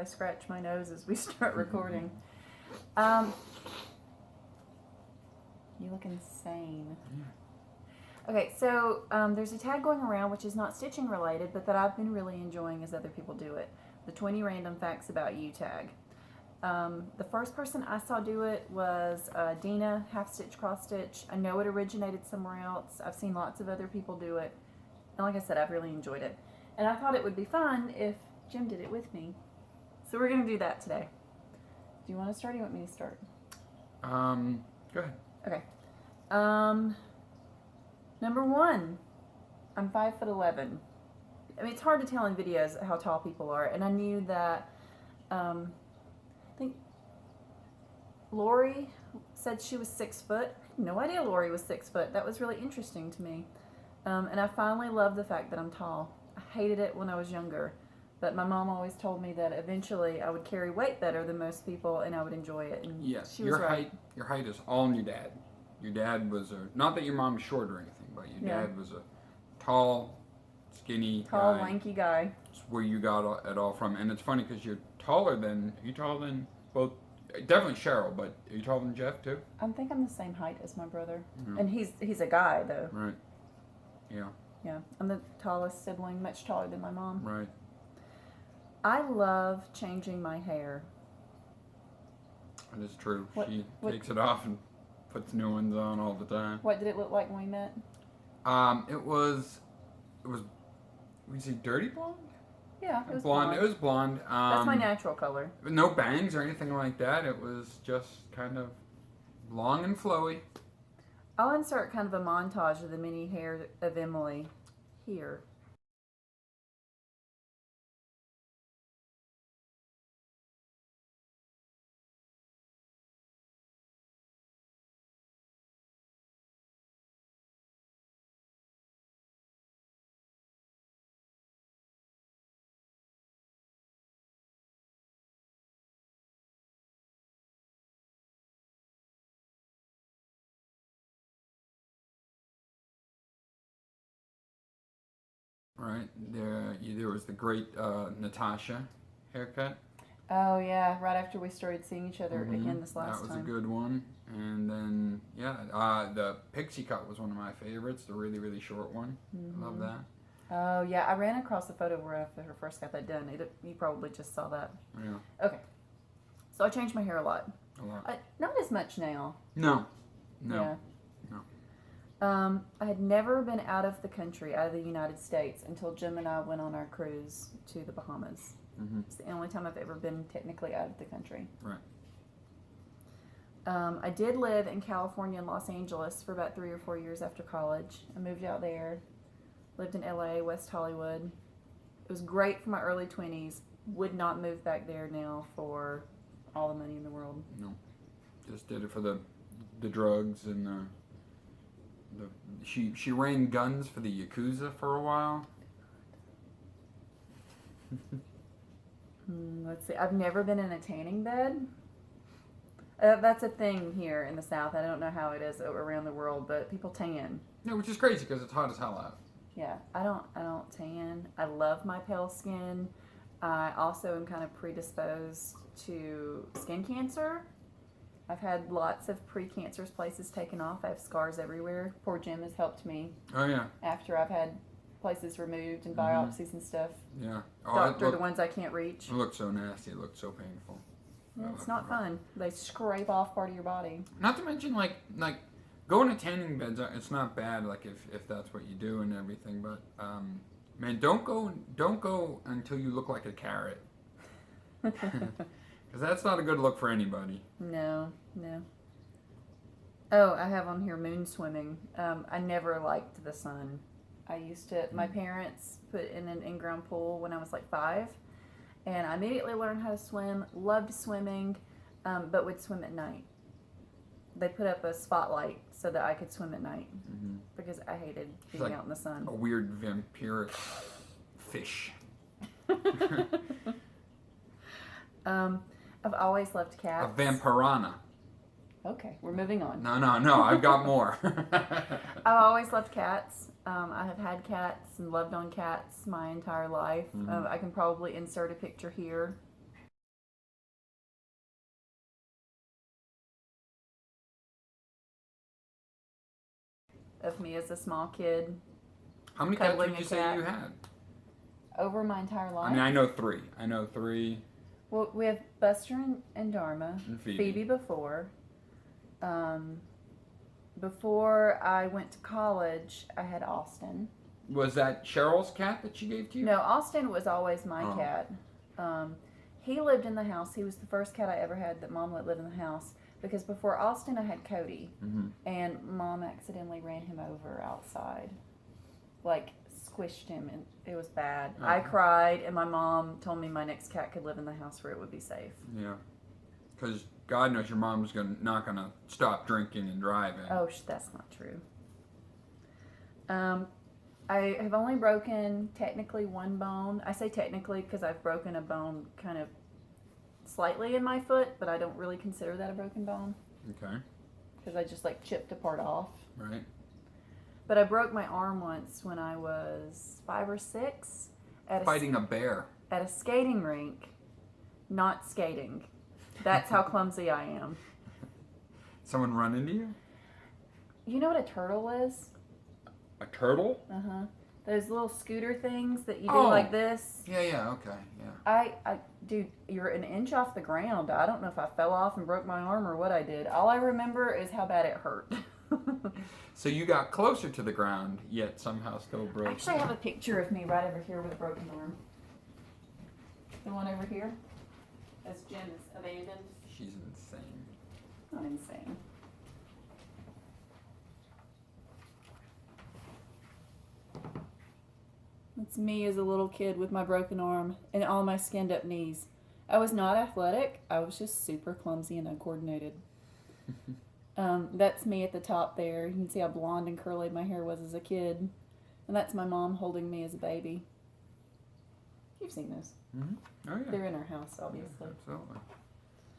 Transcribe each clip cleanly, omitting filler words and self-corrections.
I scratch my nose as we start recording. You look insane. Okay, so there's a tag going around which is not stitching related, but that I've been really enjoying as other people do it. The 20 random facts about you tag. The first person I saw do it was Dina, half stitch, cross stitch. I know it originated somewhere else. I've seen lots of other people do it. And like I said, I've really enjoyed it. And I thought it would be fun if Jim did it with me. So we're going to do that today. Do you want to start or do you want me to start? Go ahead. Okay. Number one, I'm 5'11". I mean, it's hard to tell in videos how tall people are. And I knew that, I think Lori said she was 6 foot. I had no idea Lori was 6 foot. That was really interesting to me. And I finally love the fact that I'm tall. I hated it when I was younger, but my mom always told me that eventually I would carry weight better than most people and I would enjoy it. And yes, she was right. Your height is all in your dad. Your dad was not that your mom was short or anything, but your dad was a tall, skinny tall, guy. lanky guy. That's where you got it all from. And it's funny because are you taller than both? Definitely Cheryl, but are you taller than Jeff too? I think I'm the same height as my brother. And he's a guy though. Right. Yeah. Yeah. I'm the tallest sibling, much taller than my mom. Right. I love changing my hair. That is true. She takes it off and puts new ones on all the time. What did it look like when we met? It was dirty blonde? Yeah, it was blonde. It was blonde. That's my natural color. No bangs or anything like that. It was just kind of long and flowy. I'll insert kind of a montage of the mini hair of Emily here. Right there was the great Natasha haircut. Oh yeah, right after we started seeing each other again this last time. That was a good one. And then the pixie cut was one of my favorites. The really really short one. I love that. Oh yeah, I ran across the photo where I first got that done. You probably just saw that. Yeah. Okay. So I changed my hair a lot. A lot. Not as much now. No. Yeah. I had never been out of the country, out of the United States, until Jim and I went on our cruise to the Bahamas. It's the only time I've ever been technically out of the country. Right. I did live in California and Los Angeles for about 3 or 4 years after college. I moved out there, lived in LA, West Hollywood. It was great for my early 20s. Would not move back there now for all the money in the world. No. Just did it for the drugs and she ran guns for the Yakuza for a while. Let's see. I've never been in a tanning bed. That's a thing here in the South. I don't know how it is around the world, but people tan. Yeah, which is crazy because it's hot as hell out. Yeah, I don't tan. I love my pale skin. I also am kind of predisposed to skin cancer. I've had lots of pre-cancerous places taken off. I have scars everywhere. Poor Jim has helped me. Oh yeah. After I've had places removed and biopsies and stuff. Yeah. Doctor, the ones I can't reach. It looked so nasty. It looked so painful. Yeah, it's not fun. They scrape off part of your body. Not to mention like going to tanning beds. It's not bad. Like if that's what you do and everything. But man, don't go until you look like a carrot. Because that's not a good look for anybody. No. Oh, I have on here moon swimming. I never liked the sun. I used to, my parents put in an in-ground pool when I was like 5. And I immediately learned how to swim, loved swimming, but would swim at night. They put up a spotlight so that I could swim at night because I hated being out in the sun. A weird vampiric fish. I've always loved cats. A vampirana. Okay, we're moving on. No, I've got more. I've always loved cats. I have had cats and loved on cats my entire life. I can probably insert a picture here of me as a small kid. How many cats Cuddling would you a say cat. you had? Over my entire life. I mean, I know three. Well, we have Buster and Dharma. And Phoebe before. Before I went to college, I had Austin. Was that Cheryl's cat that she gave to you? No, Austin was always my Oh. cat. He lived in the house. He was the first cat I ever had that Mom let live in the house. Because before Austin, I had Cody. Mm-hmm. And Mom accidentally ran him over outside. Like, squished him, and it was bad. Oh. I cried, and my mom told me my next cat could live in the house where it would be safe. Yeah. Because God knows your mom's not going to stop drinking and driving. Oh, that's not true. I have only broken technically one bone. I say technically because I've broken a bone kind of slightly in my foot, but I don't really consider that a broken bone Okay. because I just like chipped a part off. Right. But I broke my arm once when I was 5 or 6 at Fighting a bear. at a skating rink, not skating. That's how clumsy I am. Someone run into you? You know what a turtle is? A turtle? Uh-huh. Those little scooter things that you do Oh. like this. Yeah, okay, yeah. Dude, you're an inch off the ground. I don't know if I fell off and broke my arm or what I did. All I remember is how bad it hurt. So you got closer to the ground, yet somehow still broke. Actually, I have a picture of me right over here with a broken arm. The one over here? That's Jim's abandoned. She's insane. Not insane. It's me as a little kid with my broken arm and all my skinned up knees. I was not athletic. I was just super clumsy and uncoordinated. That's me at the top there. You can see how blonde and curly my hair was as a kid. And that's my mom holding me as a baby. You've seen those. Mm-hmm. Oh, yeah. They're in our house, obviously. Yeah, absolutely.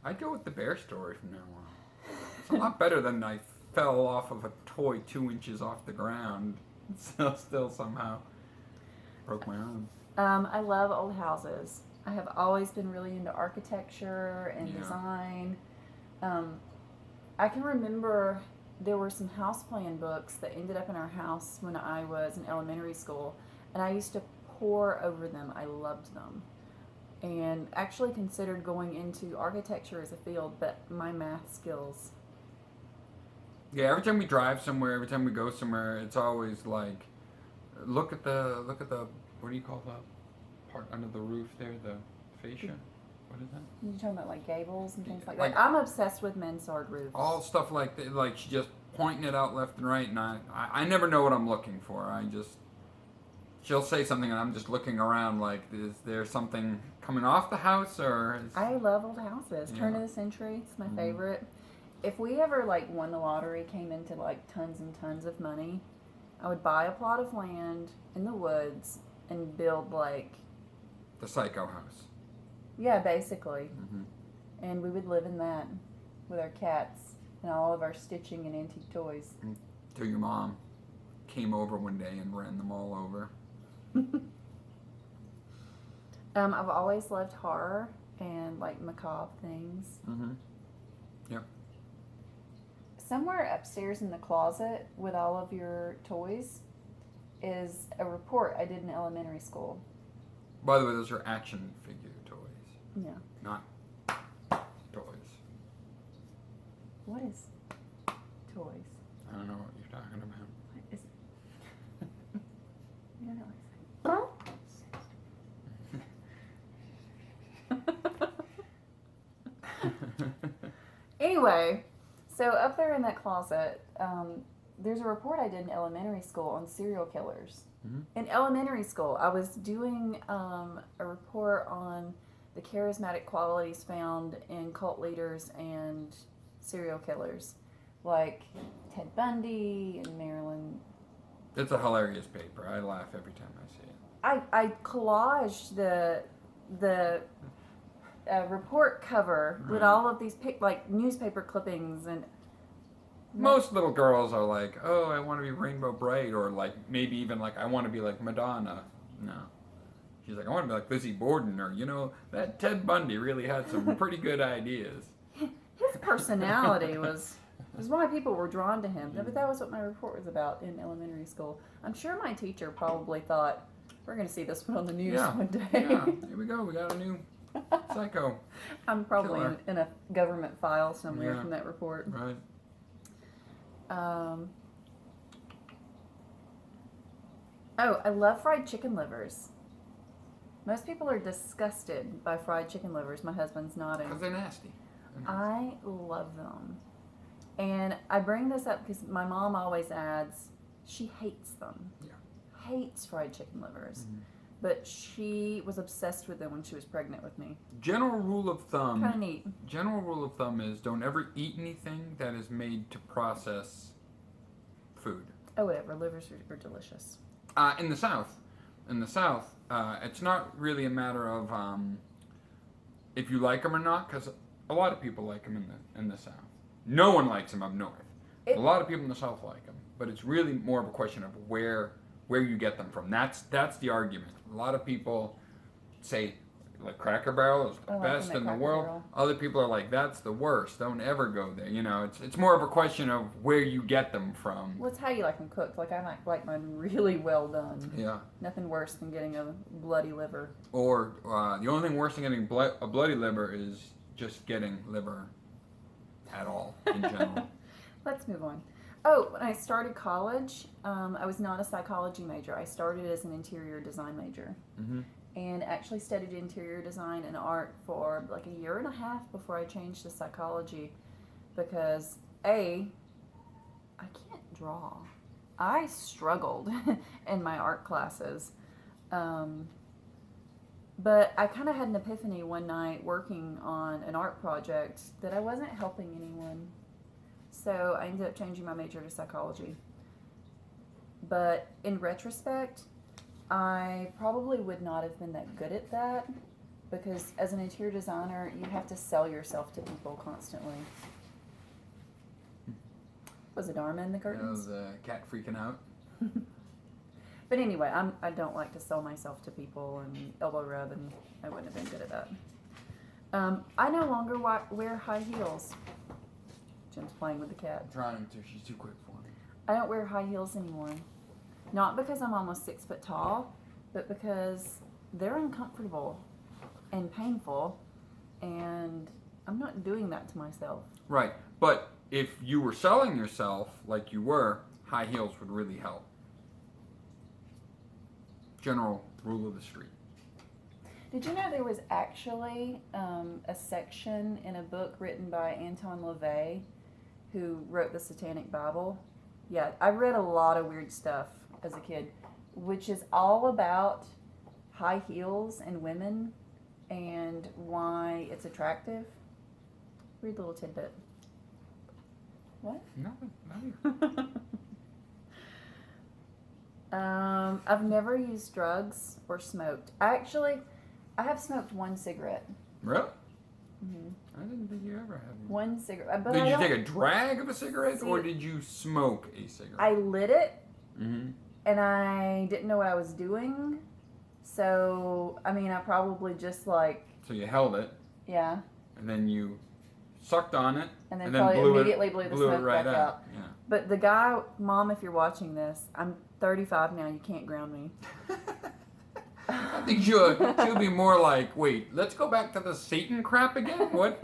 I'd go with the bear story from now on. It's a lot better than I fell off of a toy 2 inches off the ground. Still somehow broke my arm. I love old houses. I have always been really into architecture and Yeah. design. I can remember there were some house plan books that ended up in our house when I was in elementary school, and I used to pore over them. I loved them. And actually considered going into architecture as a field, but my math skills. Yeah, every time we drive somewhere, every time we go somewhere, it's always like, look at the what do you call that part under the roof there, the fascia? What is that? You're talking about like gables and things like Like- that. I'm obsessed with mansard roofs. All stuff like that, like she's just pointing it out left and right, and I never know what I'm looking for. She'll say something, and I'm just looking around like, is there something coming off the house, or? I love old houses. Turn Yeah. of the century. It's my Mhm. favorite. If we ever like won the lottery, came into like tons and tons of money, I would buy a plot of land in the woods and build like, The Psycho House. yeah, basically. Mm-hmm. And we would live in that with our cats and all of our stitching and antique toys. Till your mom came over one day and ran them all over. I've always loved horror and like macabre things. Mm-hmm. Yep. Somewhere upstairs in the closet with all of your toys is a report I did in elementary school. By the way, those are action figure toys, Yeah. not toys. What is toys? I don't know what you're talking about. What is you don't know Anyway, so up there in that closet, there's a report I did in elementary school on serial killers. Mhm. In elementary school, I was doing a report on the charismatic qualities found in cult leaders and serial killers, like Ted Bundy and Marilyn. It's a hilarious paper. I laugh every time I see it. I collaged the report cover with Right. all of these like newspaper clippings and Most little girls are like, oh, I want to be Rainbow Bright, or like maybe even like, I want to be like Madonna. No. She's like, I want to be like Lizzie Borden, or, you know, that Ted Bundy really had some pretty good ideas. his personality was That's why people were drawn to him. But that was what my report was about in elementary school. I'm sure my teacher probably thought, we're going to see this one on the news one day. Yeah, here we go. We got a new psycho. I'm probably killer. in a government file somewhere from that report. Right. Oh, I love fried chicken livers. Most people are disgusted by fried chicken livers. My husband's nodding. Because they're nasty. I love them. And I bring this up because my mom always adds, she hates them. Yeah. Hates fried chicken livers. But she was obsessed with them when she was pregnant with me. General rule of thumb. Kind of neat. General rule of thumb is don't ever eat anything that is made to process food. Oh, whatever. Livers are delicious. In the South, it's not really a matter of if you like them or not, because a lot of people like them in the South. No one likes them up north. A lot of people in the South like them, but it's really more of a question of where you get them from. That's the argument. A lot of people say like Cracker Barrel is the best in the world. Barrel. Other people are like, that's the worst. Don't ever go there. You know, it's more of a question of where you get them from. Well, it's how you like them cooked. Like, I like mine really well done. Yeah. Nothing worse than getting a bloody liver. Or the only thing worse than getting a bloody liver is just getting liver at all in general. Let's move on. Oh, when I started college, I was not a psychology major. I started as an interior design major. And actually studied interior design and art for like a year and a half before I changed to psychology because I can't draw. I struggled in my art classes. But I kind of had an epiphany one night working on an art project that I wasn't helping anyone. So I ended up changing my major to psychology. But in retrospect, I probably would not have been that good at that because as an interior designer, you have to sell yourself to people constantly. Was it Dharma in the curtains? That was a cat freaking out. But anyway, I don't like to sell myself to people and elbow rub, and I wouldn't have been good at that. I no longer wear high heels. Jim's playing with the cat. I'm trying to. She's too quick for me. I don't wear high heels anymore. Not because I'm almost 6 foot tall, but because they're uncomfortable and painful, and I'm not doing that to myself. Right. But if you were selling yourself like you were, high heels would really help. General rule of the street. Did you know there was actually a section in a book written by Anton LaVey, who wrote the Satanic Bible? Yeah, I read a lot of weird stuff as a kid, which is all about high heels and women and why it's attractive. Read a little tidbit. What? Nothing. I've never used drugs or smoked. I have smoked one cigarette. Really? Mm-hmm. I didn't think you ever had One cigarette. But Did you take a drag of a cigarette, or did you smoke a cigarette? I lit it, Mm-hmm. and I didn't know what I was doing. So, I mean, I probably just like... So you held it. Yeah. And then you sucked on it. And then probably immediately blew the smoke right back out. Yeah. But the guy, Mom, if you're watching this, I'm 35 now. You can't ground me. I think she'll be more like, wait, let's go back to the Satan crap again? What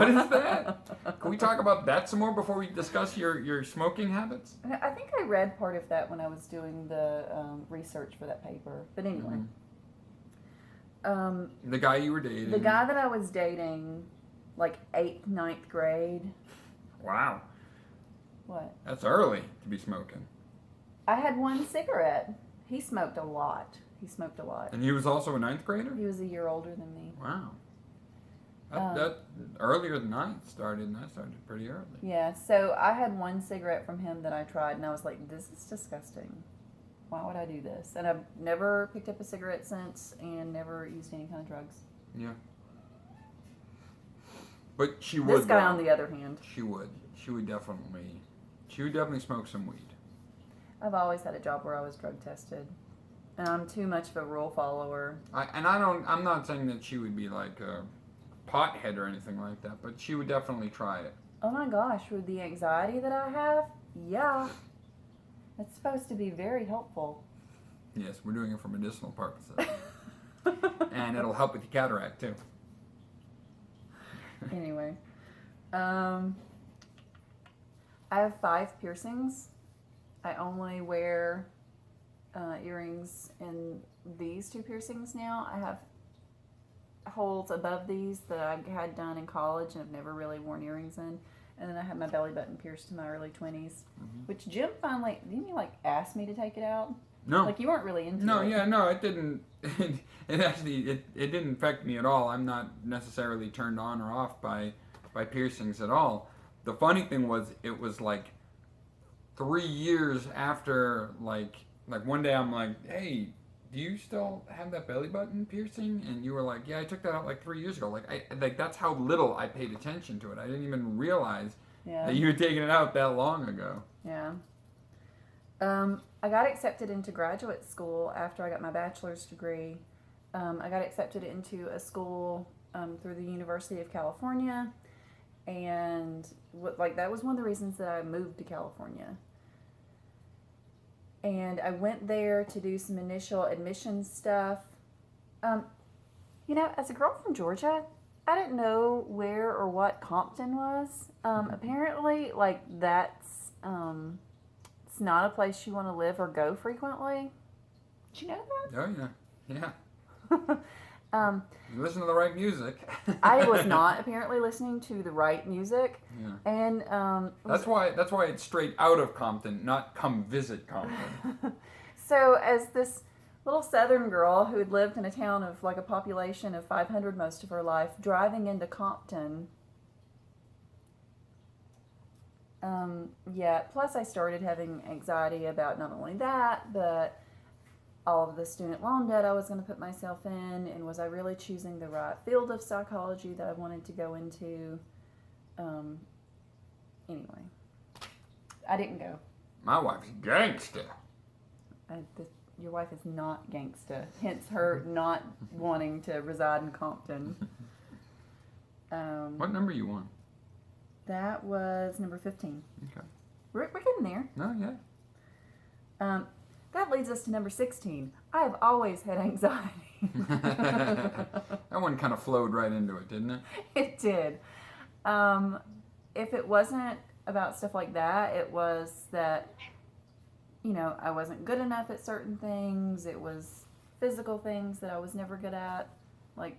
is that? Can we talk about that some more before we discuss your smoking habits? I think I read part of that when I was doing the research for that paper. But anyway. The guy you were dating. The guy that I was dating, like 8th, 9th grade. Wow. What? That's early to be smoking. I had one cigarette. He smoked a lot. And he was also a 9th grader? He was a year older than me. Wow. That earlier than I started, and I started pretty early. Yeah, so I had one cigarette from him that I tried, and I was like, this is disgusting. Why would I do this? And I've never picked up a cigarette since, and never used any kind of drugs. Yeah. But she would. This guy, on the other hand. She would. She would definitely smoke some weed. I've always had a job where I was drug tested. And I'm too much of a rule follower. I'm not saying that she would be like a pothead or anything like that, but she would definitely try it. Oh my gosh, with the anxiety that I have, yeah. It's supposed to be very helpful. Yes, we're doing it for medicinal purposes. And it'll help with the cataract, too. Anyway. I have 5 piercings. I only wear earrings in these 2 piercings now. I have holes above these that I had done in college and have never really worn earrings in. And then I have my belly button pierced in my early 20s, which Jim finally, didn't you like ask me to take it out? No. Like you weren't really into it. No, yeah, no, it didn't. It actually, it didn't affect me at all. I'm not necessarily turned on or off by piercings at all. The funny thing was, it was like 3 years after, like one day I'm like, hey, do you still have that belly button piercing? And you were like, yeah, I took that out like 3 years ago. Like that's how little I paid attention to it. I didn't even realize that you had taken it out that long ago. Yeah. I got accepted into graduate school after I got my bachelor's degree. I got accepted into a school through the University of California, and that was one of the reasons that I moved to California. And I went there to do some initial admissions stuff. As a girl from Georgia, I didn't know where or what Compton was. Apparently, that's it's not a place you want to live or go frequently. Did you know that? Oh yeah. You listen to the right music. I was not apparently listening to the right music. Yeah. And that's why it's straight out of Compton, not come visit Compton. So as this little southern girl who had lived in a town of like a population of 500 most of her life, driving into Compton. Plus I started having anxiety about not only that, but all of the student loan debt I was going to put myself in, and was I really choosing the right field of psychology that I wanted to go into? Anyway, I didn't go. My wife's gangster. Your wife is not gangsta, hence her not wanting to reside in Compton. What number you on? That was number 15. Okay. We're getting there. No, yeah. That leads us to number 16. I have always had anxiety. That one kind of flowed right into it, didn't it? It did. If it wasn't about stuff like that, it was that, I wasn't good enough at certain things. It was physical things that I was never good at, like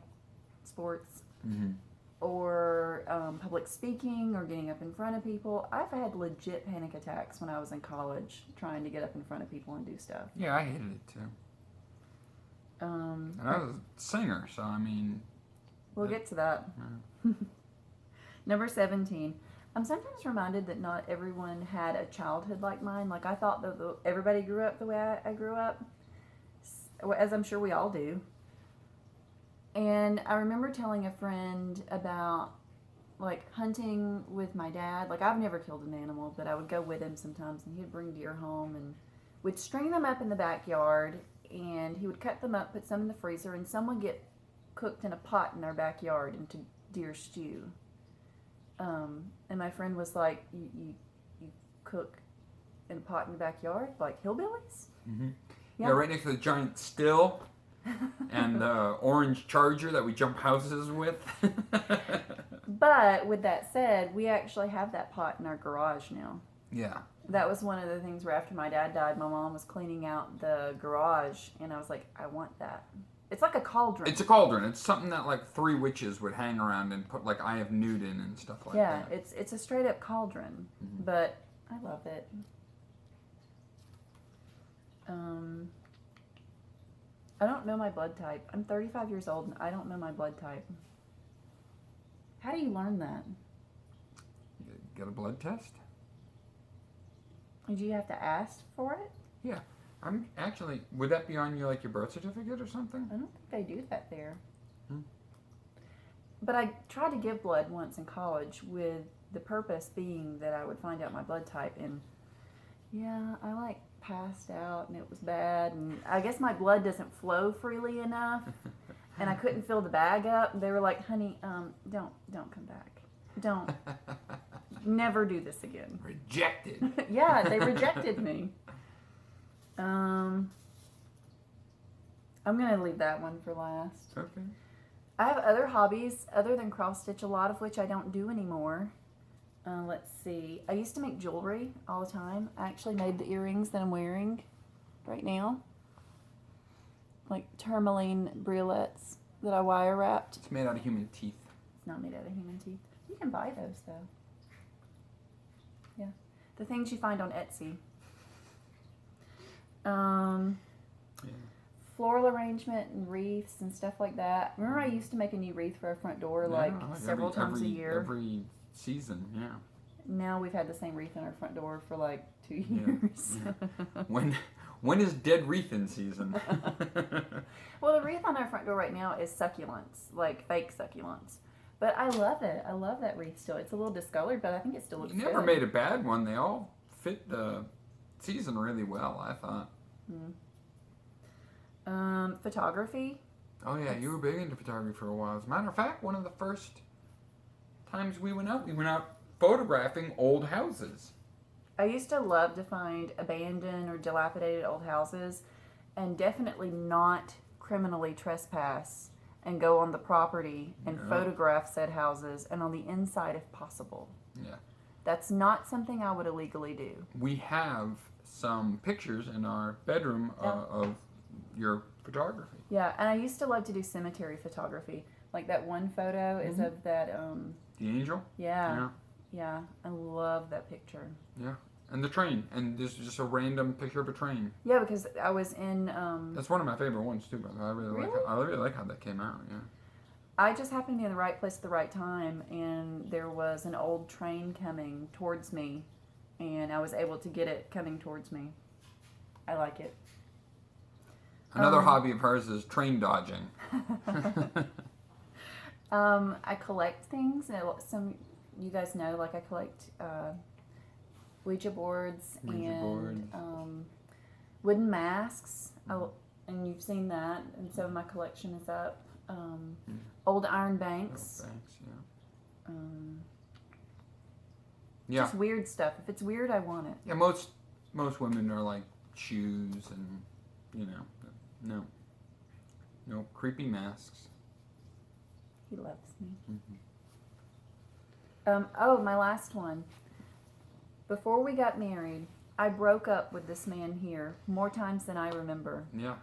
sports. Mm-hmm. Or public speaking or getting up in front of people. I've had legit panic attacks when I was in college trying to get up in front of people and do stuff. Yeah, I hated it too. And I was a singer, so I mean... We'll get to that. Number 17. I'm sometimes reminded that not everyone had a childhood like mine. Like I thought that everybody grew up the way I grew up, as I'm sure we all do. And I remember telling a friend about, hunting with my dad. I've never killed an animal, but I would go with him sometimes, and he'd bring deer home, and we'd string them up in the backyard, and he would cut them up, put some in the freezer, and some would get cooked in a pot in our backyard into deer stew. And my friend was like, you cook in a pot in the backyard? Like hillbillies? Mm-hmm. Yeah, right next to the giant still. And the orange Charger that we jump houses with. But with that said, we actually have that pot in our garage now. Yeah. That was one of the things where after my dad died, my mom was cleaning out the garage, and I was like, I want that. It's like a cauldron. It's a cauldron. It's something that 3 witches would hang around and put Eye of Newt in and stuff like that. Yeah, it's a straight up cauldron, but I love it. I don't know my blood type. I'm 35 years old and I don't know my blood type. How do you learn that? Get a blood test? Do you have to ask for it? Yeah. I'm actually, would that be on your birth certificate or something? I don't think they do that there. But I tried to give blood once in college with the purpose being that I would find out my blood type, and yeah, I passed out and it was bad, and I guess my blood doesn't flow freely enough, and I couldn't fill the bag up. They were like, honey, don't come back. Don't. never do this again. Rejected. Yeah, they rejected me. I'm going to leave that one for last. Okay. I have other hobbies other than cross stitch, a lot of which I don't do anymore. Let's see. I used to make jewelry all the time. I actually made the earrings that I'm wearing right now. Like tourmaline bralettes that I wire wrapped. It's made out of human teeth. It's not made out of human teeth. You can buy those though. Yeah. The things you find on Etsy. Yeah. Floral arrangement and wreaths and stuff like that. Remember I used to make a new wreath for our front door several times a year? Every season, yeah. Now we've had the same wreath in our front door for like 2 years. Yeah. When is dead wreath in season? Well, the wreath on our front door right now is succulents, like fake succulents. But I love it. I love that wreath still. It's a little discolored, but I think it still looks good. You never made a bad one. They all fit the season really well, I thought. Photography. Oh yeah, you were big into photography for a while. As a matter of fact, one of the first times we went out photographing old houses. I used to love to find abandoned or dilapidated old houses and definitely not criminally trespass and go on the property and photograph said houses and on the inside if possible. Yeah. That's not something I would illegally do. We have some pictures in our bedroom of your photography. Yeah, and I used to love to do cemetery photography. Like that one photo is of that The angel? Yeah. I love that picture. Yeah. And the train. And this is just a random picture of a train. Yeah, because I was in That's one of my favorite ones too, but I really like how that came out, yeah. I just happened to be in the right place at the right time, and there was an old train coming towards me, and I was able to get it coming towards me. I like it. Another hobby of hers is train dodging. I collect things. Some you guys know, like I collect Ouija boards and wooden masks. And you've seen that, and so my collection is up. Old iron banks. Yeah. Just weird stuff. If it's weird, I want it. Yeah, most women are like shoes and no creepy masks. He loves me. Mm-hmm. My last one. Before we got married, I broke up with this man here more times than I remember. Yeah.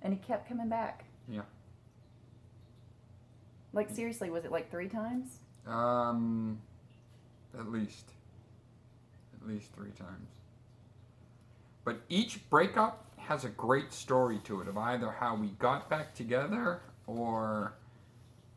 And he kept coming back. Yeah. Like seriously, was it like 3 times? At least 3 times. But each breakup has a great story to it of either how we got back together or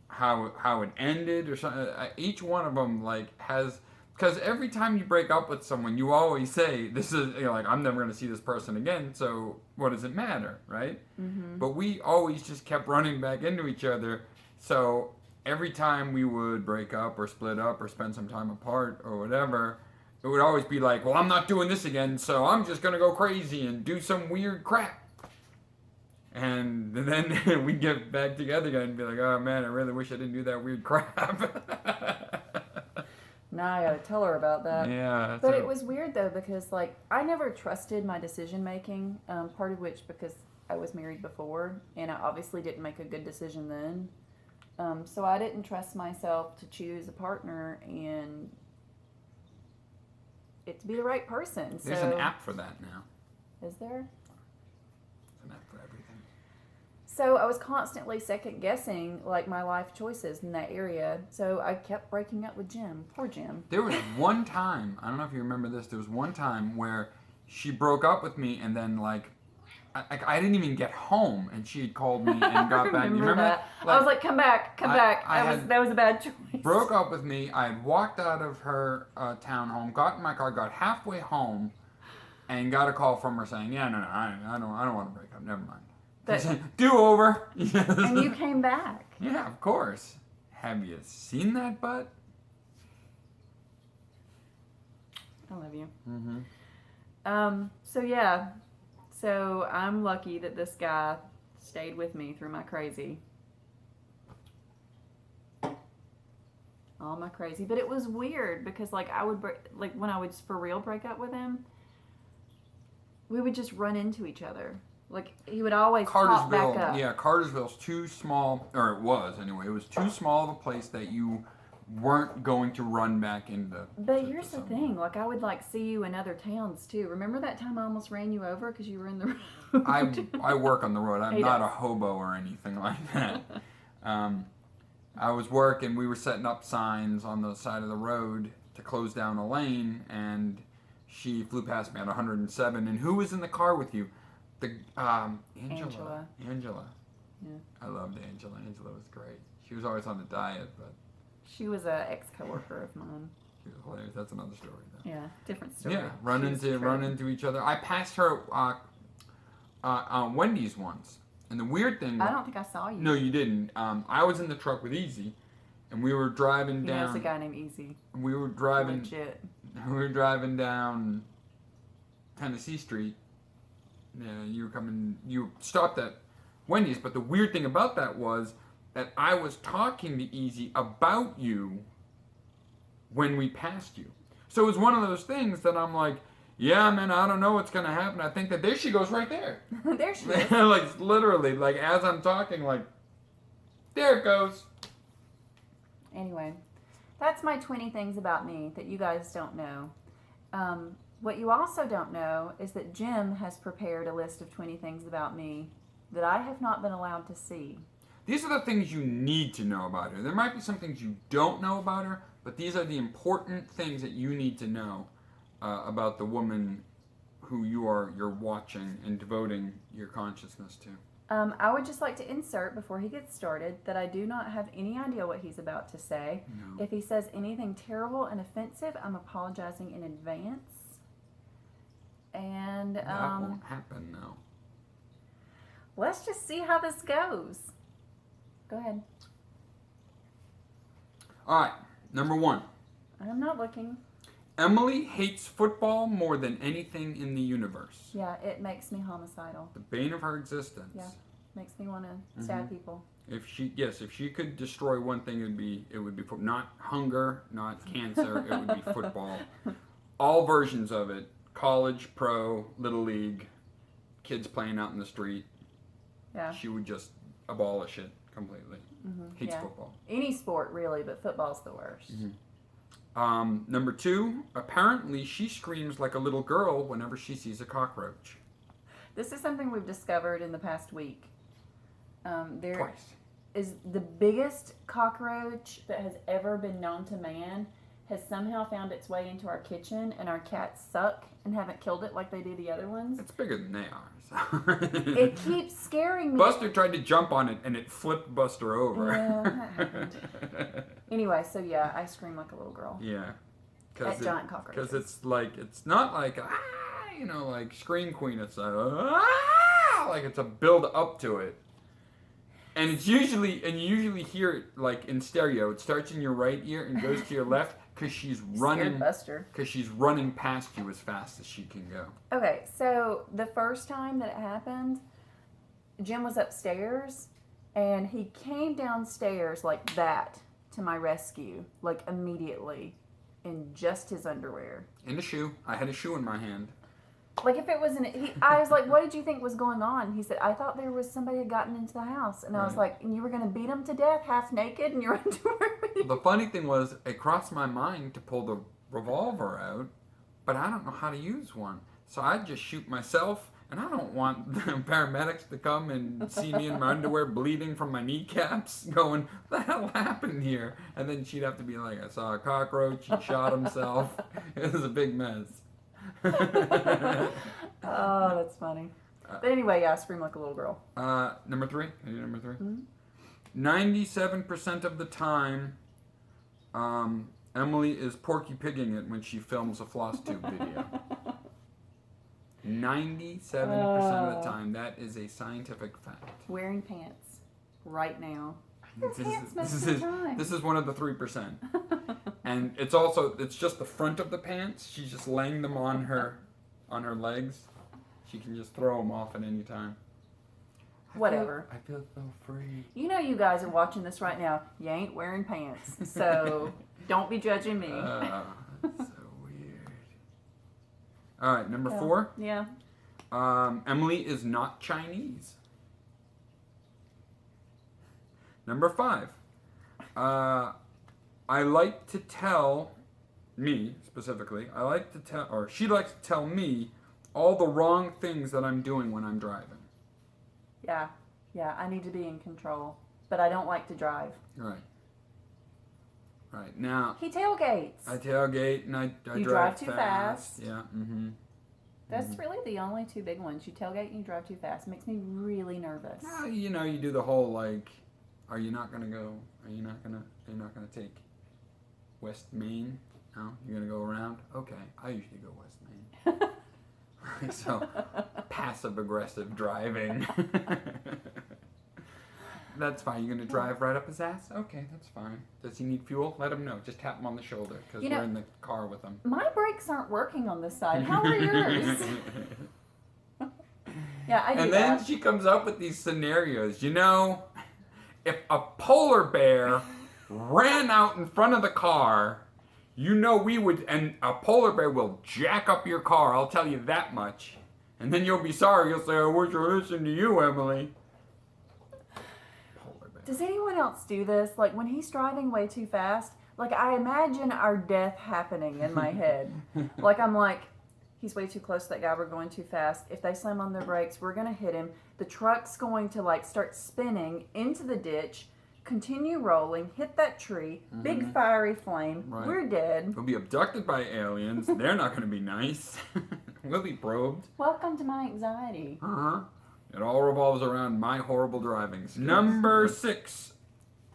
how it ended or something. Each one of them has, because every time you break up with someone, you always say, "This is I'm never going to see this person again. So what does it matter, right?" Mm-hmm. But we always just kept running back into each other. So every time we would break up or split up or spend some time apart or whatever, it would always be like, well, I'm not doing this again, so I'm just going to go crazy and do some weird crap. And then we'd get back together again and be like, oh man, I really wish I didn't do that weird crap. Now I gotta tell her about that. Yeah. But it was weird though, because I never trusted my decision making, part of which because I was married before, and I obviously didn't make a good decision then. So I didn't trust myself to choose a partner and it to be the right person. There's an app for that now. Is there? There's an app for everything. So I was constantly second guessing my life choices in that area. So I kept breaking up with Jim. Poor Jim. There was one time, I don't know if you remember this, there was one time where she broke up with me and then I didn't even get home, and she had called me and got back. You remember that? I was like, come back. That was a bad choice. Broke up with me. I had walked out of her townhome, got in my car, got halfway home, and got a call from her saying, "Yeah, no, I don't want to break up. Never mind." Do over. And you came back. Yeah, of course. Have you seen that butt? I love you. Mm-hmm. So yeah. So I'm lucky that this guy stayed with me through my crazy. All my crazy. But it was weird because, like, like, when I would for real break up with him, we would just run into each other. Like, he would always pop back up. Yeah, Cartersville's too small, or it was anyway. It was too small of a place that you weren't going to run back into. But here's the thing. Like, I would, like, see you in other towns, too. Remember that time I almost ran you over because you were in the road? I work on the road. I'm not a hobo or anything like that. I was working. We were setting up signs on the side of the road to close down a lane, and she flew past me at 107. And who was in the car with you? The Angela. Yeah. I loved Angela. Angela was great. She was always on the diet, but she was an ex-coworker of mine. She was hilarious. That's another story, though. Yeah, different story. Yeah, run into each other. I passed her on Wendy's once, and the weird thing. I don't think I saw you. No, you didn't. I was in the truck with Easy, and we were driving down. There's a guy named Easy. We were driving. Legit. We were driving down Tennessee Street. Yeah, you were coming. You stopped at Wendy's, but the weird thing about that was that I was talking to Easy about you when we passed you. So it was one of those things that I'm like, yeah, man, I don't know what's gonna happen. I think that there she goes right there. There she is. Like literally, like as I'm talking, like there it goes. Anyway, that's my 20 things about me that you guys don't know. What you also don't know is that Jim has prepared a list of 20 things about me that I have not been allowed to see. These are the things you need to know about her. There might be some things you don't know about her, but these are the important things that you need to know about the woman who you're watching and devoting your consciousness to. I would just like to insert before he gets started that I do not have any idea what he's about to say. No. If he says anything terrible and offensive, I'm apologizing in advance. And That won't happen, no. let's just see how this goes. Go ahead. All right, number 1. I'm not looking. Emily hates football more than anything in the universe. Yeah, it makes me homicidal. The bane of her existence. Yeah, makes me want to stab people. If she could destroy one thing, it would be not hunger, not cancer. It would be football. All versions of it: college, pro, little league, kids playing out in the street. Yeah. She would just abolish it completely. Hates football. Any sport really, but football's the worst. Number 2, apparently she screams like a little girl whenever she sees a cockroach. This is something we've discovered in the past week. There Twice. is the biggest cockroach that has ever been known to man has somehow found its way into our kitchen, and our cats suck and haven't killed it like they do the other ones. It's bigger than they are. So. It keeps scaring me. Buster tried to jump on it, and it flipped Buster over. Yeah, that happened. Anyway, so yeah, I scream like a little girl. Yeah. At giant cockroaches. Because it's not like, like Scream Queen. It's like it's a build up to it. And you usually hear it like in stereo. It starts in your right ear and goes to your left because she's running. Buster. Because she's running past you as fast as she can go. Okay, so the first time that it happened, Jim was upstairs, and he came downstairs like that to my rescue, like immediately, in just his underwear. In a shoe. I had a shoe in my hand. Like if it was I was like, what did you think was going on? He said, I thought there was somebody had gotten into the house. And I was like, and you were going to beat him to death half naked in your underwear? The funny thing was, it crossed my mind to pull the revolver out, but I don't know how to use one. So I just shoot myself, and I don't want the paramedics to come and see me in my underwear bleeding from my kneecaps going, what the hell happened here? And then she'd have to be like, I saw a cockroach, he shot himself. It was a big mess. Oh, that's funny. But anyway, yeah, I scream like a little girl. Number 3. Can I do number 3? Mm-hmm. 97% of the time, Emily is Porky Pigging it when she films a Flosstube video. 97% of the time. That is a scientific fact. Wearing pants right now. This is one of the 3%. And it's just the front of the pants. She's just laying them on her legs. She can just throw them off at any time. Whatever. I feel so free. You know you guys are watching this right now. You ain't wearing pants. So don't be judging me. That's so weird. All right, number 4. Yeah. Emily is not Chinese. Number 5. I like to tell me, specifically, she likes to tell me all the wrong things that I'm doing when I'm driving. Yeah. Yeah, I need to be in control. But I don't like to drive. Right. Right. Now, He tailgates. I tailgate and I You drive too fast. Yeah. Mm-hmm. That's really the only 2 big ones. You tailgate and you drive too fast. It makes me really nervous. You know, you do the whole like, are you not gonna take West Main? No, you're gonna go around. Okay, I usually go West Main. So passive aggressive driving. That's fine. You're gonna drive right up his ass? Okay, that's fine. Does he need fuel? Let him know. Just tap him on the shoulder because we're in the car with him. My brakes aren't working on this side. How are yours? Yeah, I do And that. then she comes up with these scenarios. You know, if a polar bear ran out in front of the car, you know we would, and a polar bear will jack up your car, I'll tell you that much. And then you'll be sorry. You'll say, I wish I listened to you, Emily. Does anyone else do this? Like when he's driving way too fast, like I imagine our death happening in my head. Like I'm like, he's way too close to that guy, we're going too fast. If they slam on their brakes, we're gonna hit him. The truck's going to like start spinning into the ditch, continue rolling, hit that tree, big fiery flame, we're dead. We'll be abducted by aliens. They're not gonna be nice. We'll be probed. Welcome to my anxiety. Uh-huh. It all revolves around my horrible driving. Number 6.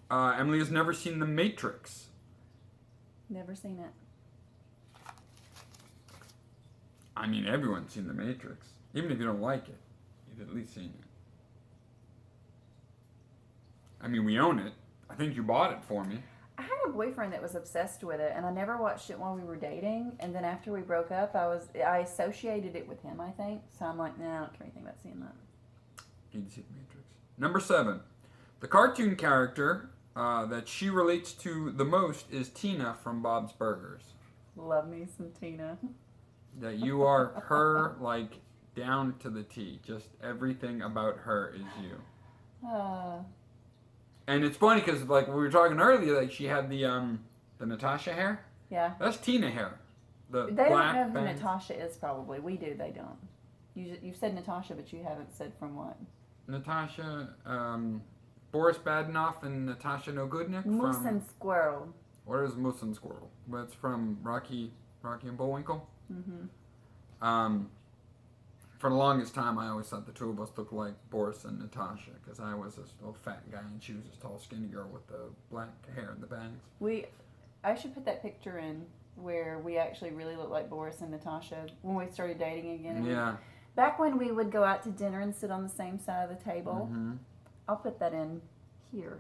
Emily has never seen The Matrix. Never seen it. I mean, everyone's seen The Matrix. Even if you don't like it, you've at least seen it. I mean, we own it. I think you bought it for me. I had a boyfriend that was obsessed with it, and I never watched it while we were dating. And then after we broke up, I associated it with him, I think. So I'm like, nah, I don't care anything about seeing that. Need to see The Matrix. Number 7. The cartoon character that she relates to the most is Tina from Bob's Burgers. Love me some Tina. That you are her, like, down to the T. Just everything about her is you. And it's funny because, like, we were talking earlier, like, she had the Natasha hair. Yeah. That's Tina hair. The They black don't know who bangs. Natasha is, probably. We do, they don't. You've said Natasha, but you haven't said from what. Natasha, Boris Badenoff and Natasha No Goodnick Moose from... and Squirrel. What is Moose and Squirrel? Well, it's from Rocky and Bullwinkle. Mm-hmm. For the longest time, I always thought the two of us looked like Boris and Natasha because I was this little fat guy and she was this tall, skinny girl with the black hair and the bangs. I should put that picture in where we actually really look like Boris and Natasha when we started dating again. Yeah. Back when we would go out to dinner and sit on the same side of the table. Mm-hmm. I'll put that in here.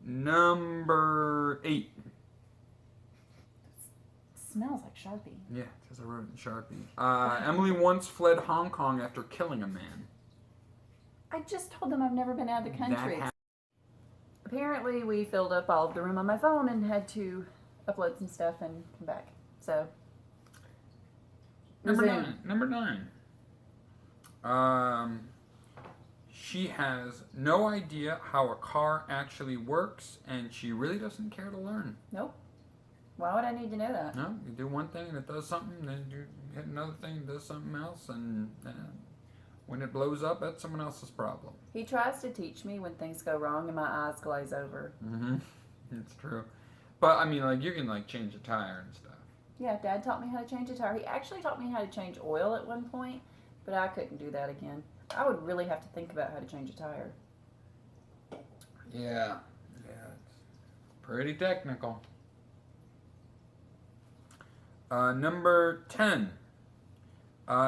Number 8. Smells like Sharpie. Yeah, because I wrote it in Sharpie. Emily once fled Hong Kong after killing a man. I just told them I've never been out of the country. That Apparently, we filled up all of the room on my phone and had to upload some stuff and come back. So, Number resume. 9. Number 9. She has no idea how a car actually works, and she really doesn't care to learn. Nope. Why would I need to know that? No, you do one thing and it does something, then you hit another thing and it does something else, and when it blows up, that's someone else's problem. He tries to teach me when things go wrong and my eyes glaze over. Mm-hmm. It's true. But, I mean, like, you can, like, change a tire and stuff. Yeah, Dad taught me how to change a tire. He actually taught me how to change oil at one point, but I couldn't do that again. I would really have to think about how to change a tire. Yeah. Yeah, it's pretty technical. Number 10.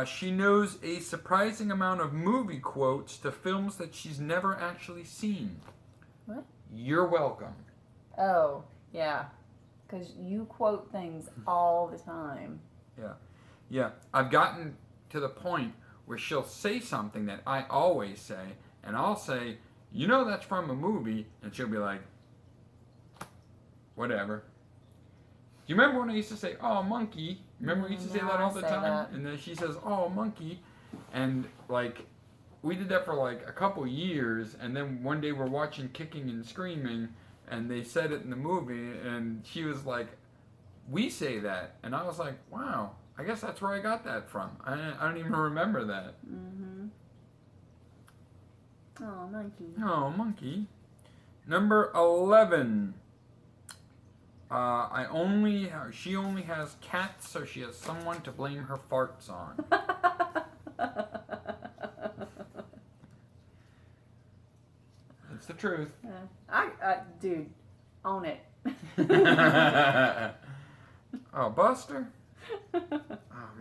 She knows a surprising amount of movie quotes to films that she's never actually seen. What? You're welcome. Oh, yeah. Because you quote things all the time. Yeah. Yeah, I've gotten to the point where she'll say something that I always say, and I'll say, you know that's from a movie, and she'll be like, whatever. Do you remember when I used to say, oh, monkey? Remember we used to say that all the time? That. And then she says, oh, monkey. And, like, we did that for, like, a couple years, and then one day we're watching Kicking and Screaming, and they said it in the movie, and she was like, we say that. And I was like, wow, I guess that's where I got that from. I don't even remember that. Mm-hmm. Oh, monkey. Oh, monkey. Number 11. She only has cats, so she has someone to blame her farts on. It's the truth. Dude, own it. Oh, Buster? Oh,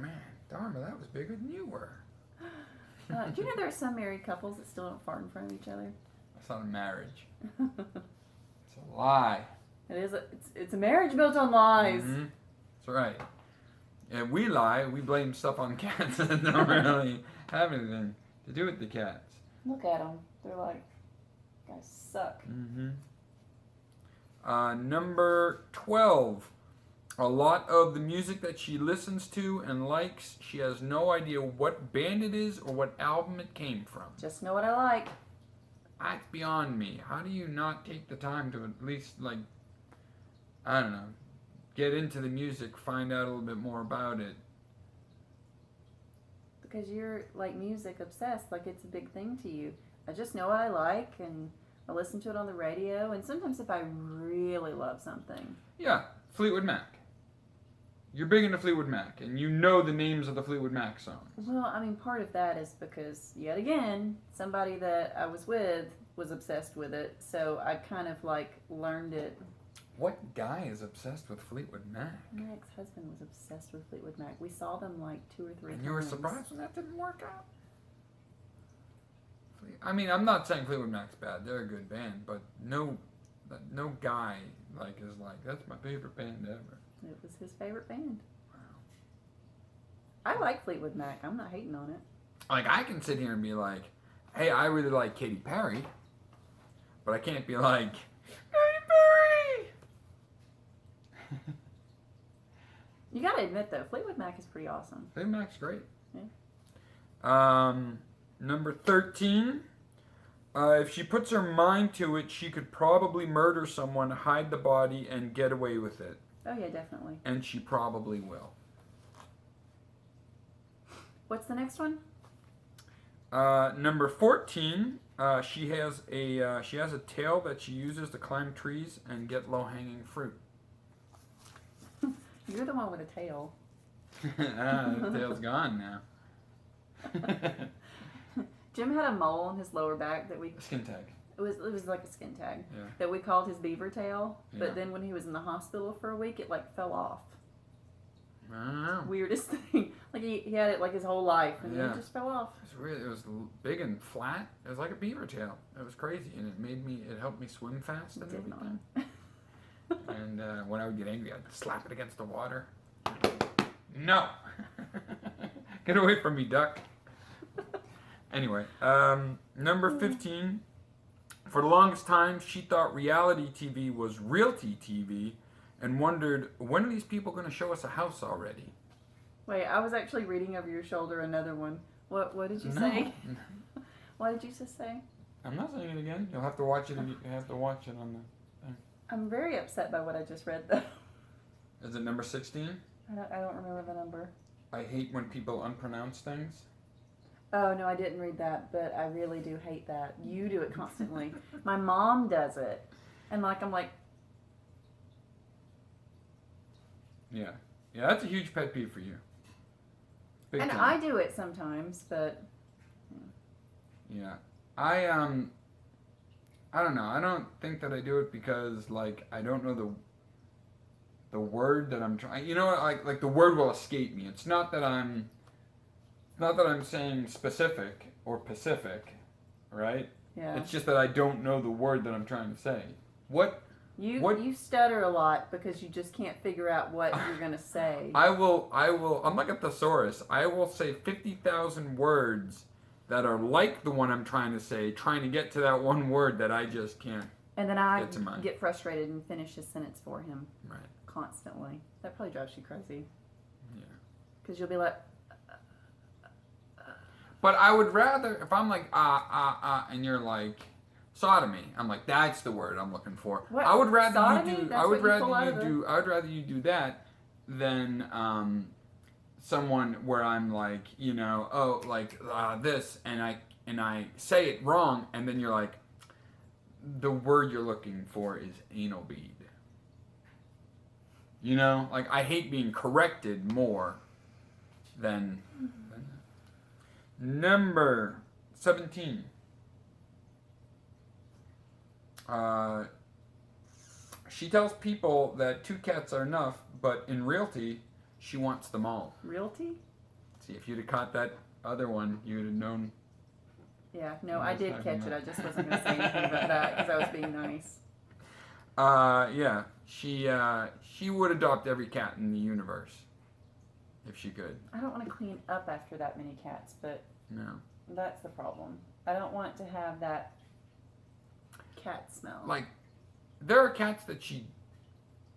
man. Dharma, that was bigger than you were. Do you know there are some married couples that still don't fart in front of each other? That's not a marriage. It's a lie. It's a marriage built on lies. Mm-hmm. That's right. And we lie. We blame stuff on cats that don't really have anything to do with the cats. Look at them. They're like, guys suck. Mm-hmm. Number 12. A lot of the music that she listens to and likes, she has no idea what band it is or what album it came from. Just know what I like. That's beyond me. How do you not take the time to at least, like, I don't know, get into the music, find out a little bit more about it? Because you're, like, music obsessed. Like, it's a big thing to you. I just know what I like, and I listen to it on the radio, and sometimes if I really love something. Yeah, Fleetwood Mac. You're big into Fleetwood Mac, and you know the names of the Fleetwood Mac songs. Well, I mean, part of that is because, yet again, somebody that I was with was obsessed with it, so I kind of, like, learned it. What guy is obsessed with Fleetwood Mac? My ex-husband was obsessed with Fleetwood Mac. We saw them, like, 2 or 3 times. And you were surprised when that didn't work out? I mean, I'm not saying Fleetwood Mac's bad. They're a good band, but no guy, like, is like, that's my favorite band ever. It was his favorite band. Wow. I like Fleetwood Mac. I'm not hating on it. Like, I can sit here and be like, hey, I really like Katy Perry, but I can't be like, Katy Perry! You gotta admit, though, Fleetwood Mac is pretty awesome. Fleetwood Mac's great. Yeah. Number 13. If she puts her mind to it, she could probably murder someone, hide the body, and get away with it. Oh, yeah, definitely. And she probably will. What's the next one? Number 14. She has a tail that she uses to climb trees and get low-hanging fruit. You're the one with a tail. The tail's gone now. Jim had a mole on his lower back that we... A skin tag. It was like a skin tag. Yeah. That we called his beaver tail. Yeah. But then when he was in the hospital for a week, it, like, fell off. I don't know. Weirdest thing. Like, he had it, like, his whole life, and then Yeah. it just fell off. It was big and flat. It was like a beaver tail. It was crazy, and it helped me swim fast and Did not. everything. And when I would get angry, I'd slap it against the water. No! Get away from me, duck. Anyway, number 15. For the longest time, she thought reality TV was realty TV and wondered, when are these people going to show us a house already? Wait, I was actually reading over your shoulder another one. What did you say? What did you just say? I'm not saying it again. You'll have to watch it. You have to watch it on the thing. I'm very upset by what I just read, though. Is it number 16? I don't remember the number. I hate when people unpronounce things. Oh, no, I didn't read that, but I really do hate that. You do it constantly. My mom does it. And, like, I'm like... Yeah. Yeah, that's a huge pet peeve for you. Big and time. I do it sometimes, but... Yeah. I don't know. I don't think that I do it because, like, I don't know the word that I'm trying... You know what? Like the word will escape me. It's not that I'm saying specific or Pacific, right? Yeah. It's just that I don't know the word that I'm trying to say. What You stutter a lot because you just can't figure out what you're gonna say. I will. I'm like a thesaurus. I will say 50,000 words that are like the one I'm trying to say, trying to get to that one word that I just can't. And then I get frustrated and finish his sentence for him. Right. Constantly. That probably drives you crazy. Yeah. Because you'll be like. But I would rather, if I'm like, and you're like, sodomy. I'm like, that's the word I'm looking for. What? I would rather Sodomy? you do. That's I would what you rather pull out you of do. I would rather you do that than someone where I'm like, this, and I say it wrong, and then you're like, the word you're looking for is anal bead. Like I hate being corrected more than number 17. She tells people that 2 cats are enough, but in reality, she wants them all. Realty? See, if you'd have caught that other one, you'd have known. Yeah, no, I did catch it. I just wasn't going to say anything about that because I was being nice. Yeah, she would adopt every cat in the universe if she could. I don't want to clean up after that many cats, but No. that's the problem. I don't want to have that cat smell. Like, there are cats that she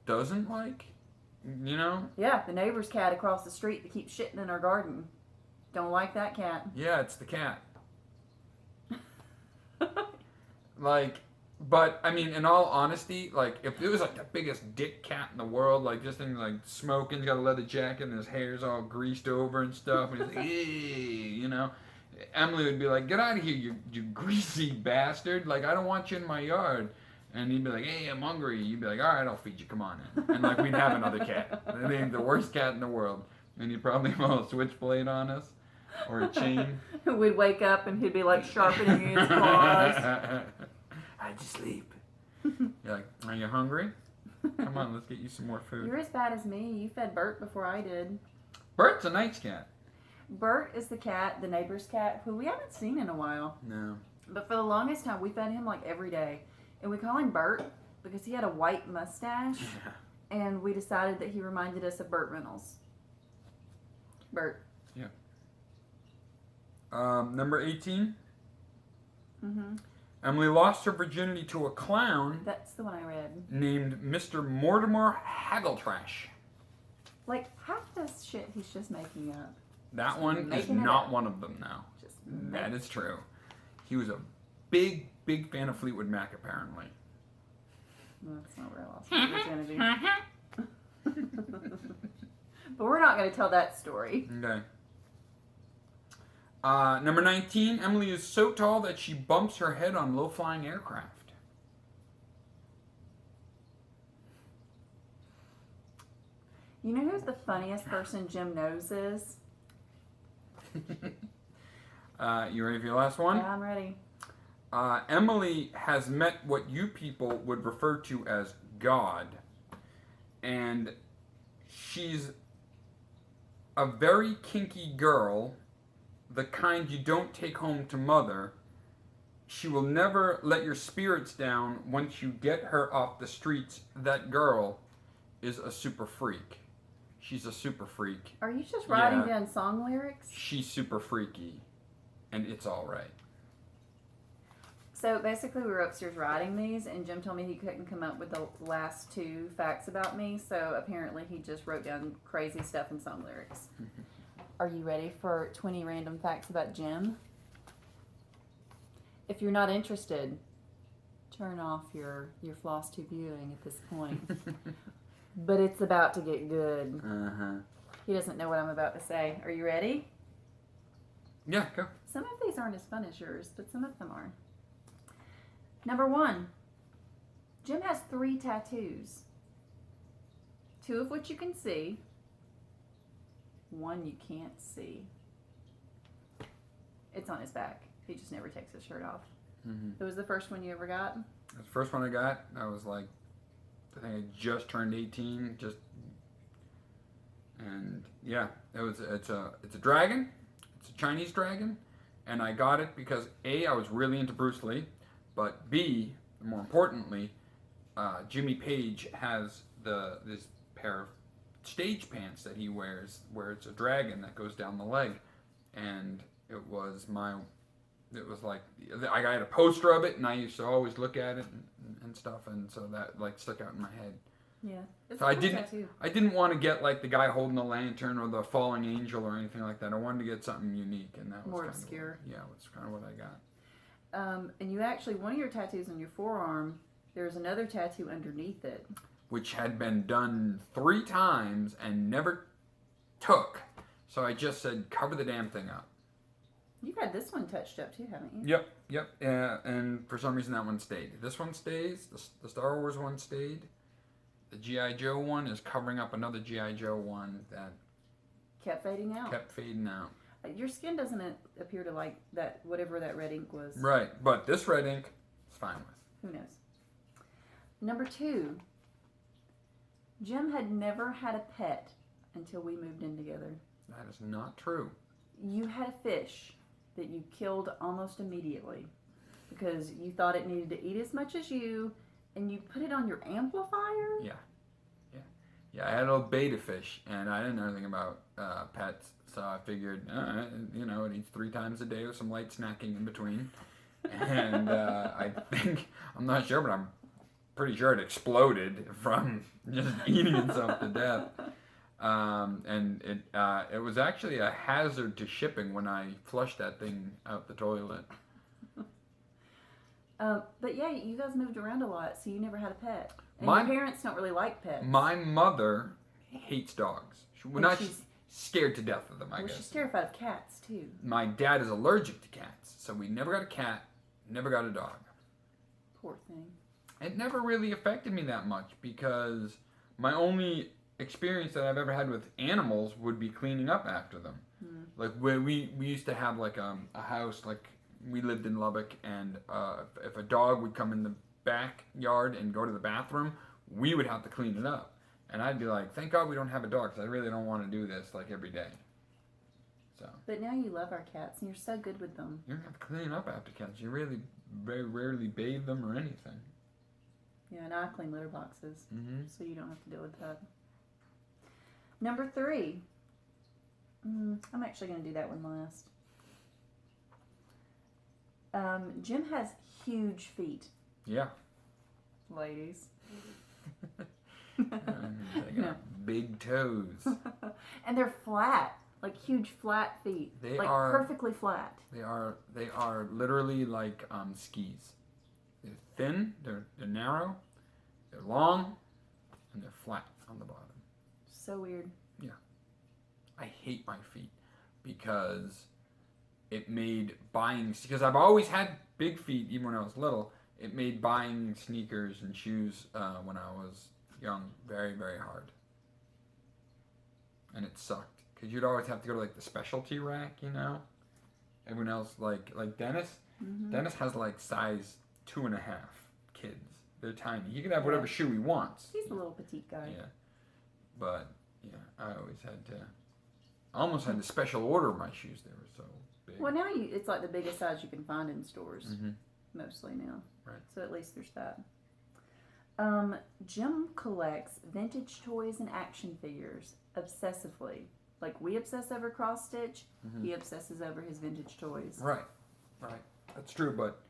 doesn't like, Yeah, the neighbor's cat across the street that keeps shitting in our garden. Don't like that cat. Yeah, it's the cat. Like, but I mean, in all honesty, like if it was like the biggest dick cat in the world, like this thing like smoking, he's got a leather jacket and his hair's all greased over and stuff, and he's like, hey, Emily would be like, get out of here, you greasy bastard! Like I don't want you in my yard. And he'd be like, hey, I'm hungry. You'd be like, all right, I'll feed you. Come on in. And like we'd have another cat. I mean, the worst cat in the world. And he'd probably pull a switchblade on us or a chain. We'd wake up and he'd be like sharpening his claws. How'd you sleep? You're like, are you hungry? Come on, let's get you some more food. You're as bad as me. You fed Bert before I did. Bert's a nice cat. Bert is the cat, the neighbor's cat, who we haven't seen in a while. No. But for the longest time, we fed him like every day. And we call him Bert because he had a white mustache. Yeah. And we decided that he reminded us of Burt Reynolds. Bert. Yeah. Number 18. Mm-hmm. Emily lost her virginity to a clown. That's the one I read. Named Mr. Mortimer Haggletrash. Like, half this shit he's just making up. That Just one is making it not up. one of them now. Just That is true. He was a big fan of Fleetwood Mac, apparently. Well, that's not where I lost my virginity. But we're not going to tell that story. Okay. Number 19, Emily is so tall that she bumps her head on low-flying aircraft. You know who's the funniest person Jim knows is? You ready for your last one? Yeah, I'm ready. Emily has met what you people would refer to as God, and she's a very kinky girl, the kind you don't take home to mother. She will never let your spirits down once you get her off the streets. That girl is a super freak. She's a super freak. Are you just writing down song lyrics? She's super freaky, and it's all right. So basically, we were upstairs writing these, and Jim told me he couldn't come up with the last 2 facts about me. So apparently, he just wrote down crazy stuff in song lyrics. Are you ready for 20 random facts about Jim? If you're not interested, turn off your Flosstube viewing at this point. But it's about to get good. Uh-huh. He doesn't know what I'm about to say. Are you ready? Yeah, go. Some of these aren't as fun as yours, but some of them are. Number 1. Jim has 3 tattoos. 2 of which you can see. 1 you can't see. It's on his back. He just never takes his shirt off. Mm-hmm. It was the first one you ever got? That's the first one I got. I was like, I think I just turned 18. And yeah, it's a dragon. It's a Chinese dragon, and I got it because A, I was really into Bruce Lee, but B, more importantly, Jimmy Page has this pair of stage pants that he wears where it's a dragon that goes down the leg, and it was like I had a poster of it, and I used to always look at it and stuff, and so that like stuck out in my head. Yeah. It's So a cool tattoo. I didn't want to get like the guy holding the lantern or the falling angel or anything like that. I wanted to get something unique, and that was More kinda obscure. It's kind of what I got. And you actually, one of your tattoos on your forearm, there's another tattoo underneath it. Which had been done 3 times and never took. So I just said, cover the damn thing up. You've had this one touched up too, haven't you? Yep. And for some reason that one stayed. This one stays. The Star Wars one stayed. The G.I. Joe one is covering up another G.I. Joe one that Kept fading out. kept fading out. Your skin doesn't appear to like that, whatever that red ink was. Right, but this red ink is fine with. Who knows? Number 2. Jim had never had a pet until we moved in together. That is not true. You had a fish that you killed almost immediately because you thought it needed to eat as much as you, and you put it on your amplifier? Yeah, I had a little beta fish, and I didn't know anything about pets, so I figured, it eats 3 times a day with some light snacking in between. And I'm not sure, but I'm pretty sure it exploded from just eating itself to death. And it was actually a hazard to shipping when I flushed that thing out the toilet. But yeah, you guys moved around a lot, so you never had a pet. And My- your parents don't really like pets. My mother hates dogs. She's scared to death of them, I well, guess. she's terrified of cats, too. My dad is allergic to cats, so we never got a cat, never got a dog. Poor thing. It never really affected me that much because my only experience that I've ever had with animals would be cleaning up after them. Like we used to have like a house, like we lived in Lubbock, and if a dog would come in the backyard and go to the bathroom, we would have to clean it up. And I'd be like, thank God we don't have a dog, because I really don't want to do this like every day. So. But now you love our cats, and you're so good with them. You don't have to clean up after cats. You really very rarely bathe them or anything. Yeah, and I clean litter boxes, Mm-hmm. so you don't have to deal with that. Number 3. I'm actually going to do that one last. Jim has huge feet. Yeah. Ladies. They got big toes. And they're flat, like huge flat feet. They like are perfectly flat. They are literally like skis. They're thin, they're narrow, they're long, and they're flat on the bottom. So weird. Yeah. I hate my feet because it made because I've always had big feet even when I was little. It made buying sneakers and shoes when I was young very, very hard. And it sucked because you'd always have to go to like the specialty rack, Everyone else, like Dennis. Mm-hmm. Dennis has like size 2.5 kids. They're tiny. He can have whatever shoe he wants. He's a little petite guy. Yeah. But I always almost had to special order my shoes. They were so big. Well, now it's like the biggest size you can find in stores, mostly now. Right. So at least there's that. Jim collects vintage toys and action figures obsessively. Like we obsess over cross stitch, he obsesses over his vintage toys. Right. That's true, but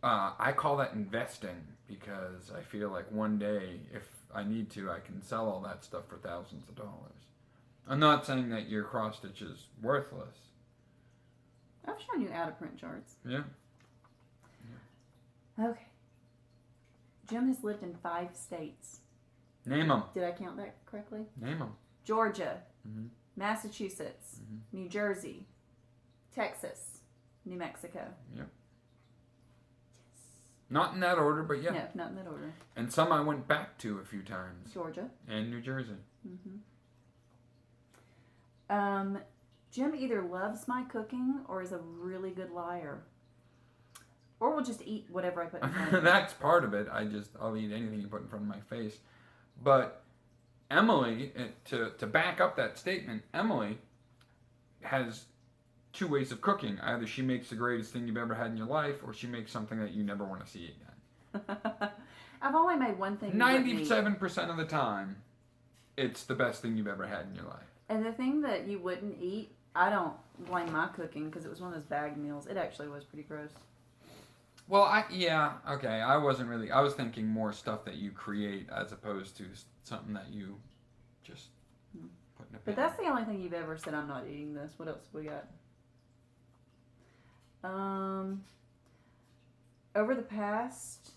I call that investing because I feel like one day, if I need to, I can sell all that stuff for thousands of dollars. I'm not saying that your cross stitch is worthless. I've shown you out of print charts. Yeah. Okay. Jim has lived in 5 states. Name them. Did I count that correctly? Name them. Georgia, Massachusetts, New Jersey, Texas, New Mexico. Yep. Not in that order, but yeah. No, not in that order. And some I went back to a few times. Georgia. And New Jersey. Jim either loves my cooking or is a really good liar. Or will just eat whatever I put in front of him. That's part of it. I'll eat anything you put in front of my face. But Emily, to back up that statement, Emily has 2 ways of cooking. Either she makes the greatest thing you've ever had in your life, or she makes something that you never want to see again. I've only made one thing. You wouldn't eat. 97% of the time, it's the best thing you've ever had in your life. And the thing that you wouldn't eat, I don't blame my cooking because it was one of those bagged meals. It actually was pretty gross. Well, okay. I was thinking more stuff that you create as opposed to something that you just put in a pan. But that's the only thing you've ever said, I'm not eating this. What else have we got? Over the past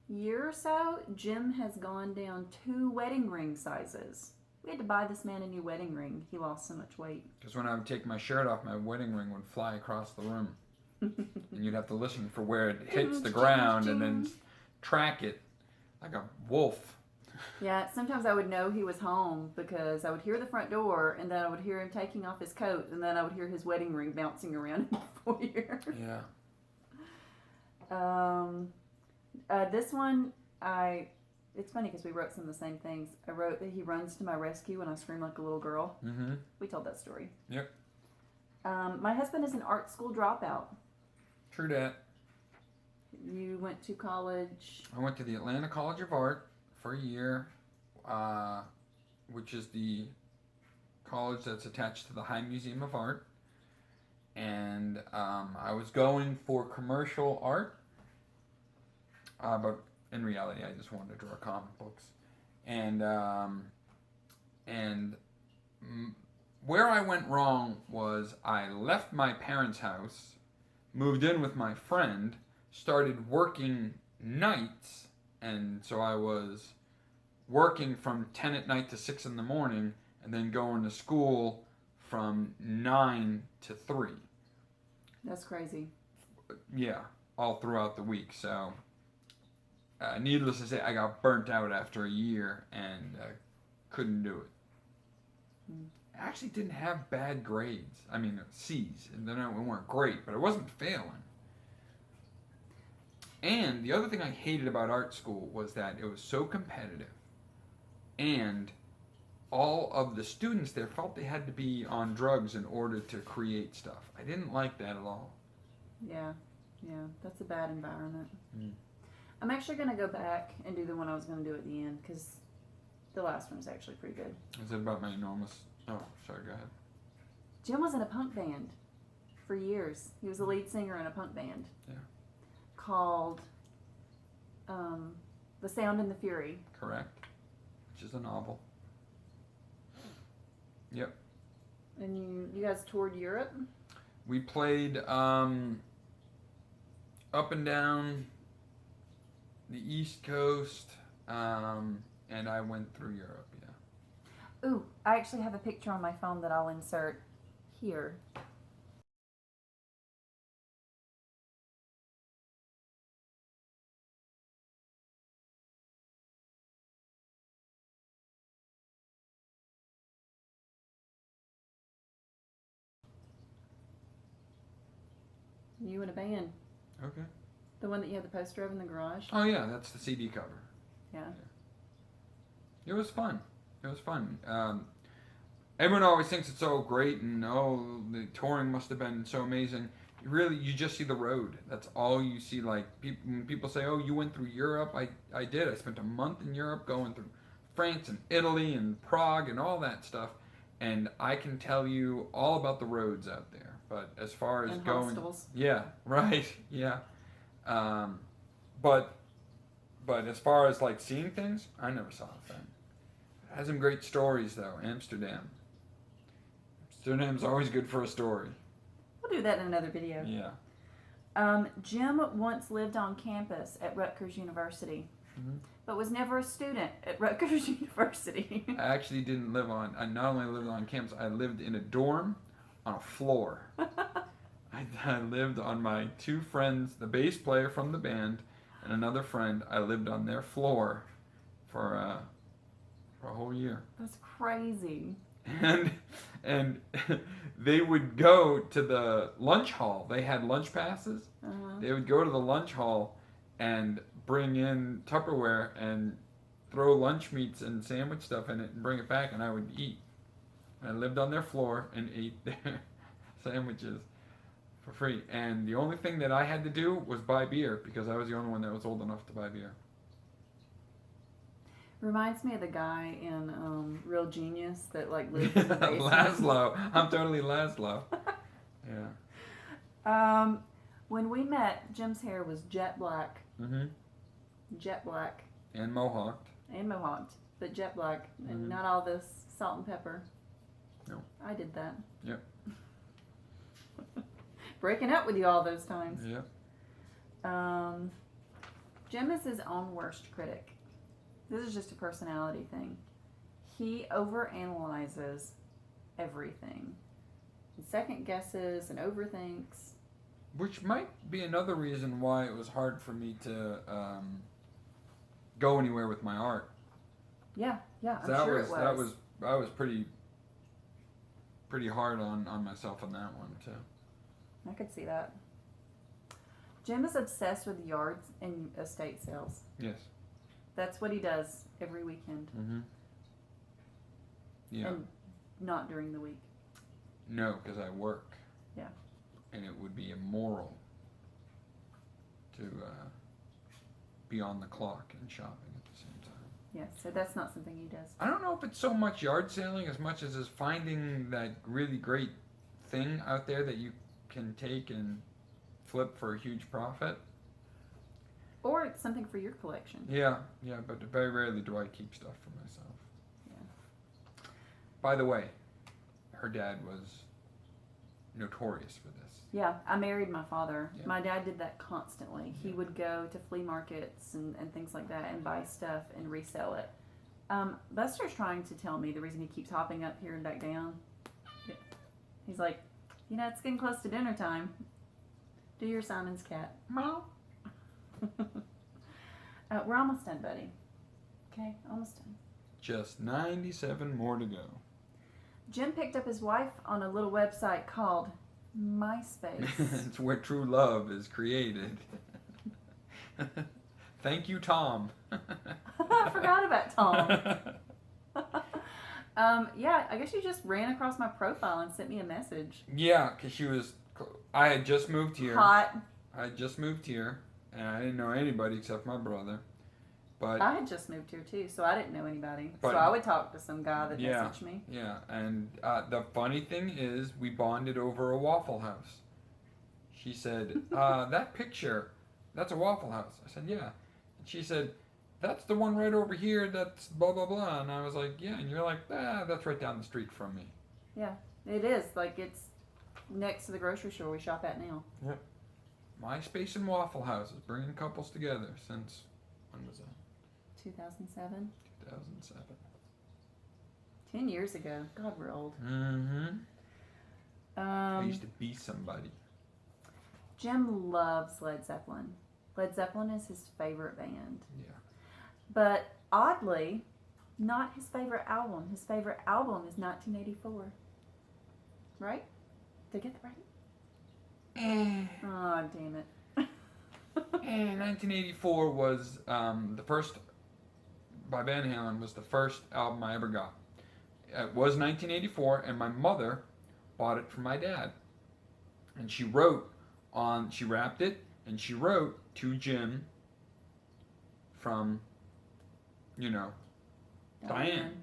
year or so, Jim has gone down 2 wedding ring sizes. We had to buy this man a new wedding ring. He lost so much weight. Because when I would take my shirt off, my wedding ring would fly across the room. And you'd have to listen for where it hits the ground and then track it like a wolf. Yeah, sometimes I would know he was home because I would hear the front door and then I would hear him taking off his coat and then I would hear his wedding ring bouncing around in the foyer. Yeah. This one, it's funny because we wrote some of the same things. I wrote that he runs to my rescue when I scream like a little girl. Mm-hmm. We told that story. Yep. My husband is an art school dropout. True that. You went to college. I went to the Atlanta College of Art for a year, which is the college that's attached to the High Museum of Art. And I was going for commercial art, but in reality, I just wanted to draw comic books. And where I went wrong was I left my parents' house, moved in with my friend, started working nights, and so I was working from 10 at night to 6 in the morning, and then going to school from 9 to 3. That's crazy. Yeah, all throughout the week. So, needless to say, I got burnt out after a year and couldn't do it. I actually didn't have bad grades. I mean, C's. And they weren't great, but I wasn't failing. And the other thing I hated about art school was that it was so competitive. And all of the students there felt they had to be on drugs in order to create stuff. I didn't like that at all. Yeah, that's a bad environment. Mm. I'm actually going to go back and do the one I was going to do at the end because the last one was actually pretty good. Is it about my enormous... Oh, sorry, go ahead. Jim was in a punk band for years. He was the lead singer in a punk band. Yeah. Called The Sound and the Fury. Correct. Which is a novel. Yep. And you guys toured Europe? We played up and down the East Coast, and I went through Europe, yeah. Ooh, I actually have a picture on my phone that I'll insert here. You in a band. Okay. The one that you had the poster of in the garage? Oh, yeah, that's the CD cover. Yeah. It was fun. It was fun. Everyone always thinks it's so great and, oh, the touring must have been so amazing. Really, you just see the road. That's all you see. Like, when people say, oh, you went through Europe. I did. I spent a month in Europe going through France and Italy and Prague and all that stuff. And I can tell you all about the roads out there. But as far as and going... hostels. Yeah, right. Yeah. But as far as, like, seeing things, I never saw a thing. It has some great stories, though. Amsterdam. Amsterdam's always good for a story. We'll do that in another video. Yeah. Jim once lived on campus at Rutgers University, but was never a student at Rutgers University. I actually didn't live on... I not only lived on campus, I lived in a dorm on a floor. I lived on my 2 friends, the bass player from the band, and another friend. I lived on their floor for a whole year. That's crazy. And they would go to the lunch hall. They had lunch passes. Uh-huh. They would go to the lunch hall and bring in Tupperware and throw lunch meats and sandwich stuff in it and bring it back, and I would eat. I lived on their floor and ate their sandwiches For free. And the only thing that I had to do was buy beer because I was the only one that was old enough to buy beer. Reminds me of the guy in Real Genius that like lived in the basement. Laszlo. I'm totally Laszlo. Yeah. When we met, Jim's hair was jet black. Mm-hmm. Jet black. And mohawked. And mohawked, but jet black, and Mhm. not all this salt and pepper. No. I did that. Yep. Breaking up with you all those times. Yep. Jim is his own worst critic. This is just a personality thing. He overanalyzes everything. He second guesses and overthinks. Which might be another reason why it was hard for me to go anywhere with my art. Yeah, I'm that sure was, it was. I was pretty hard on myself on that one too. I could see that. Jim is obsessed with yards and estate sales. Yes. That's what he does every weekend. Mm-hmm. Yeah. And not during the week. No, because I work. Yeah. And it would be immoral to be on the clock and shopping at the same time. Yeah, so that's not something he does. I don't know if it's so much yard selling as much as finding that really great thing out there that you can take and flip for a huge profit. Or it's something for your collection. Yeah, but very rarely do I keep stuff for myself. Yeah. By the way, her dad was notorious for this. Yeah, I married my father. Yeah. My dad did that constantly. He would go to flea markets and things like that and buy stuff and resell it. Buster's trying to tell me the reason he keeps hopping up here and back down. He's like, it's getting close to dinner time. Do your Simon's cat. Meow. We're almost done, buddy. Okay, almost done. Just 97 more to go. Jim picked up his wife on a little website called MySpace. It's where true love is created. Thank you, Tom. I forgot about Tom. Yeah, I guess you just ran across my profile and sent me a message. Yeah, because I had just moved here. Hot. I had just moved here, and I didn't know anybody except my brother. But I had just moved here too, so I didn't know anybody. But, so I would talk to some guy that yeah, messaged me. Yeah, and the funny thing is, we bonded over a Waffle House. She said, that picture, that's a Waffle House. I said, yeah. And she said, that's the one right over here, that's blah, blah, blah. And I was like, yeah. And you're like, that's right down the street from me. Yeah, it is. Like, it's next to the grocery store we shop at now. Yep. MySpace and Waffle Houses, bringing couples together since, when was that? 2007? 2007. 10 years ago. God, we're old. Mm-hmm. I used to be somebody. Jim loves Led Zeppelin. Led Zeppelin is his favorite band. Yeah. But oddly, not his favorite album. His favorite album is 1984. Right? Did I get that right? Oh, damn it. 1984 was the first, by Van Halen, was the first album I ever got. It was 1984, and my mother bought it for my dad. And she wrapped it, and she wrote to Jim from, Diane.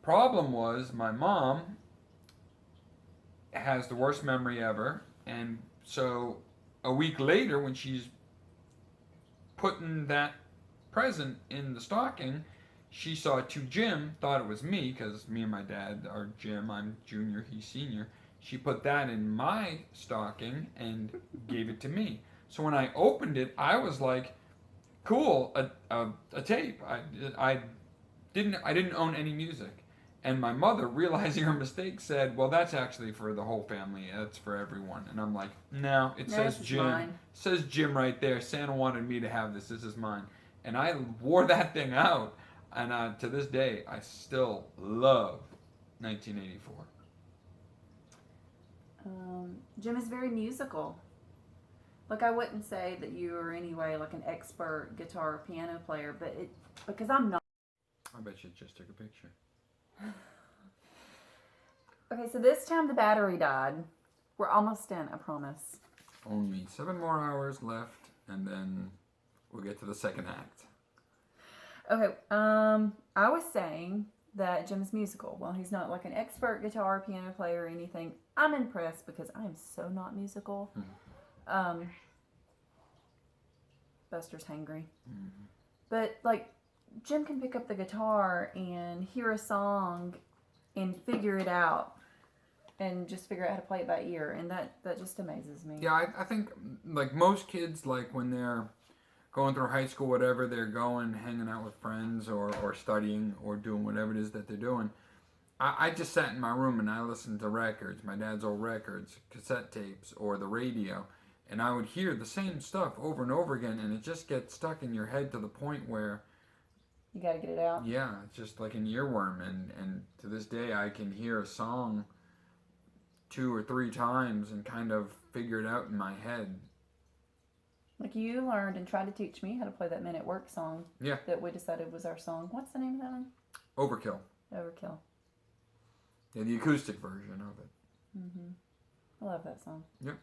Problem was, my mom has the worst memory ever, and so a week later, when she's putting that present in the stocking, she saw it to Jim, thought it was me, because me and my dad are Jim, I'm junior, he's senior. She put that in my stocking and gave it to me. So when I opened it, I was like, cool, a tape. I didn't own any music. And my mother, realizing her mistake, said, well, that's actually for the whole family. That's for everyone. And I'm like, no, it says Jim. Mine. It says Jim right there. Santa wanted me to have this. This is mine. And I wore that thing out. And to this day, I still love 1984. Jim is very musical. Like, I wouldn't say that you are anyway like an expert guitar or piano player, but because I'm not. I bet you just took a picture. Okay, so this time the battery died. We're almost done, I promise. Only 7 more hours left, and then we'll get to the second act. Okay, I was saying that Jim is musical. Well, he's not like an expert guitar, piano player, or anything. I'm impressed because I am so not musical. Buster's hangry. But, like, Jim can pick up the guitar and hear a song and figure it out. And just figure out how to play it by ear. And that just amazes me. Yeah, I think, like, most kids, like, when they're going through high school, whatever, they're going, hanging out with friends or studying or doing whatever it is that they're doing. I just sat in my room and I listened to records, my dad's old records, cassette tapes, or the radio. And I would hear the same stuff over and over again, and it just gets stuck in your head to the point where... You gotta get it out. Yeah, it's just like an earworm. And to this day, I can hear a song 2 or 3 times and kind of figure it out in my head. Like you learned and tried to teach me how to play that Men at Work song. Yeah. That we decided was our song. What's the name of that one? Overkill. Overkill. Yeah, the acoustic version of it. I love that song. Yep.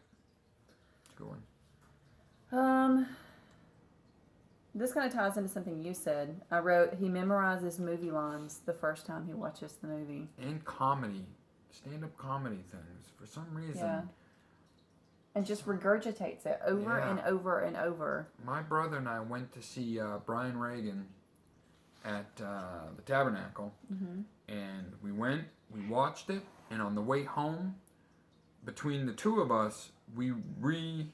It's a good one. This kind of ties into something you said. I wrote, he memorizes movie lines the first time he watches the movie. And comedy. Stand-up comedy things. For some reason. Yeah. And just regurgitates it over Yeah. and over and over. My brother and I went to see Brian Reagan at the Tabernacle. And we went, we watched it, and on the way home, between the two of us, we redid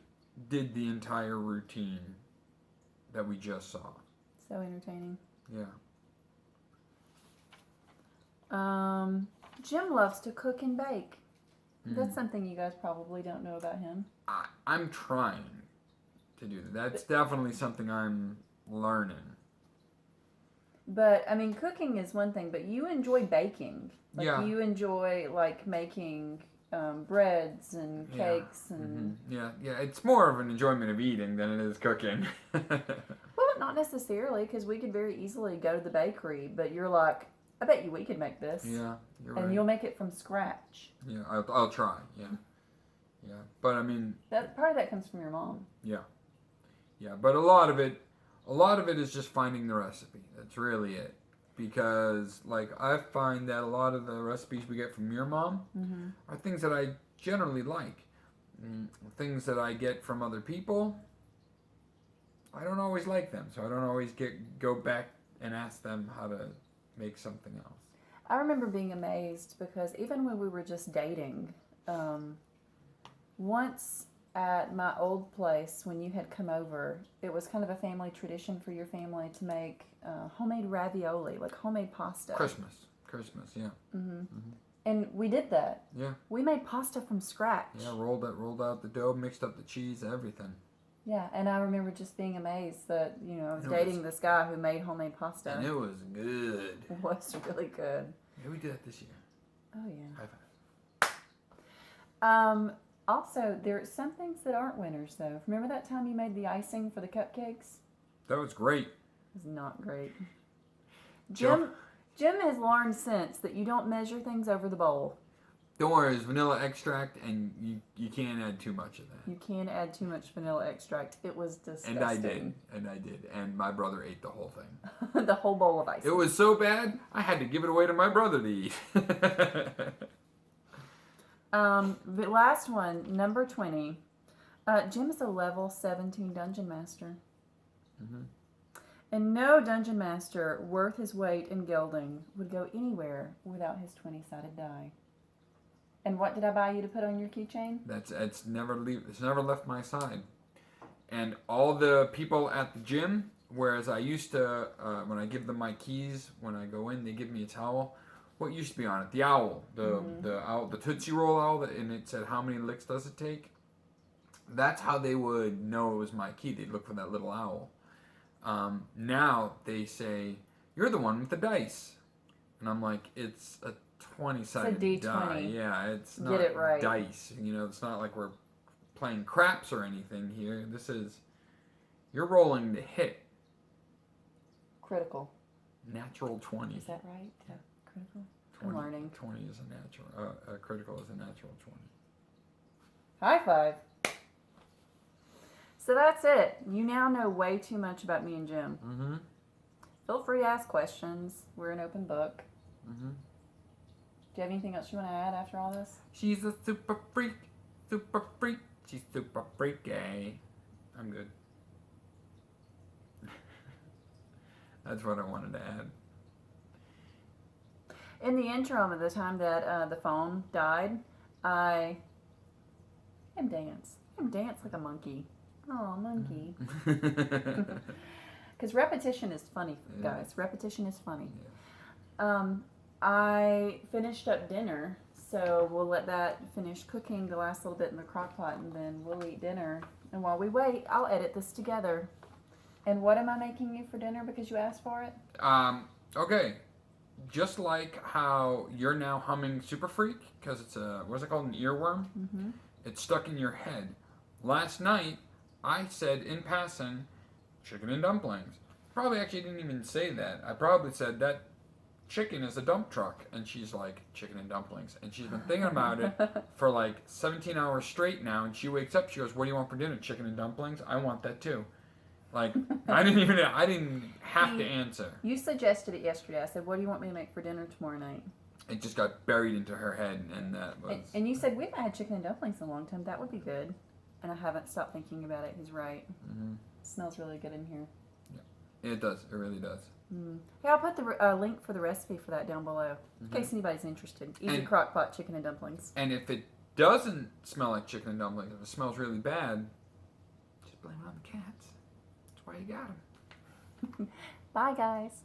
the entire routine that we just saw. So entertaining. Yeah. Jim loves to cook and bake. That's something you guys probably don't know about him. I'm trying to do that. That's definitely something I'm learning. But, I mean, cooking is one thing, but you enjoy baking. Like, Yeah. you enjoy, like, making breads and cakes and... Yeah, it's more of an enjoyment of eating than it is cooking. Well, not necessarily, because we could very easily go to the bakery, but you're like, I bet you we could make this. Yeah, you're right. And you'll make it from scratch. Yeah, I'll try, yeah. But I mean... Part of that comes from your mom. Yeah, but a lot of it is just finding the recipe. That's really it. Because, like, I find that a lot of the recipes we get from your mom are things that I generally like. Things that I get from other people, I don't always like them. So I don't always go back and ask them how to make something else. I remember being amazed because even when we were just dating, once at my old place, when you had come over, it was kind of a family tradition for your family to make homemade ravioli, like homemade pasta. Christmas, yeah. And we did that. Yeah. We made pasta from scratch. Yeah, rolled out the dough, mixed up the cheese, everything. Yeah, and I remember just being amazed that, I was dating this guy who made homemade pasta. And it was good. It was really good. Yeah, we did that this year. Oh, yeah. High five. Also, there are some things that aren't winners, though. Remember that time you made the icing for the cupcakes? That was great. It was not great. Jim has learned since that you don't measure things over the bowl. Don't worry, it's vanilla extract, and you can't add too much of that. You can't add too much vanilla extract. It was disgusting. And I did. And my brother ate the whole thing. The whole bowl of icing. It was so bad, I had to give it away to my brother to eat. The last one, number 20. Jim is a level 17 dungeon master. And no dungeon master worth his weight in gilding would go anywhere without his 20-sided die. And what did I buy you to put on your keychain? It's never left my side. And all the people at the gym, whereas I used to, when I give them my keys, when I go in, they give me a towel. What used to be on it? The owl, the owl, the Tootsie Roll owl, and it said how many licks does it take. That's how they would know it was my key. They'd look for that little owl. Now they say you're the one with the dice, and I'm like, it's a 20-sided D20. die. Yeah, it's not Get it right. dice. It's not like we're playing craps or anything here. This is, you're rolling to hit. Critical. Natural 20. Is that right? Yeah. Critical? 20, I'm learning. 20 is a natural. Critical is a natural 20. High five. So that's it. You now know way too much about me and Jim. Mm-hmm. Feel free to ask questions. We're an open book. Mm-hmm. Do you have anything else you want to add after all this? She's a super freak. Super freak. She's super freaky. I'm good. That's what I wanted to add. In the interim of the time that the phone died, I am dance. I'm dance like a monkey. Oh, monkey. Because repetition is funny, guys. Repetition is funny. Yeah. I finished up dinner, so we'll let that finish cooking the last little bit in the crock pot, and then we'll eat dinner. And while we wait, I'll edit this together. And what am I making you for dinner because you asked for it? Okay. Just like how you're now humming Super Freak, because it's a, what's it called, an earworm? Mm-hmm. It's stuck in your head. Last night, I said in passing, chicken and dumplings. Probably actually didn't even say that. I probably said that chicken is a dump truck. And she's like, chicken and dumplings. And she's been thinking about it for like 17 hours straight now. And she wakes up, she goes, what do you want for dinner? Chicken and dumplings? I want that too. Like, I didn't have to answer. You suggested it yesterday. I said, what do you want me to make for dinner tomorrow night? It just got buried into her head, and that was... And you said, we haven't had chicken and dumplings in a long time. That would be good. And I haven't stopped thinking about it. He's right. Mm-hmm. It smells really good in here. Yeah. It does. It really does. Mm. Hey, I'll put the link for the recipe for that down below, in case anybody's interested. Easy crock pot chicken and dumplings. And if it doesn't smell like chicken and dumplings, if it smells really bad, just blame it on the cats. That's why you got them. Bye, guys.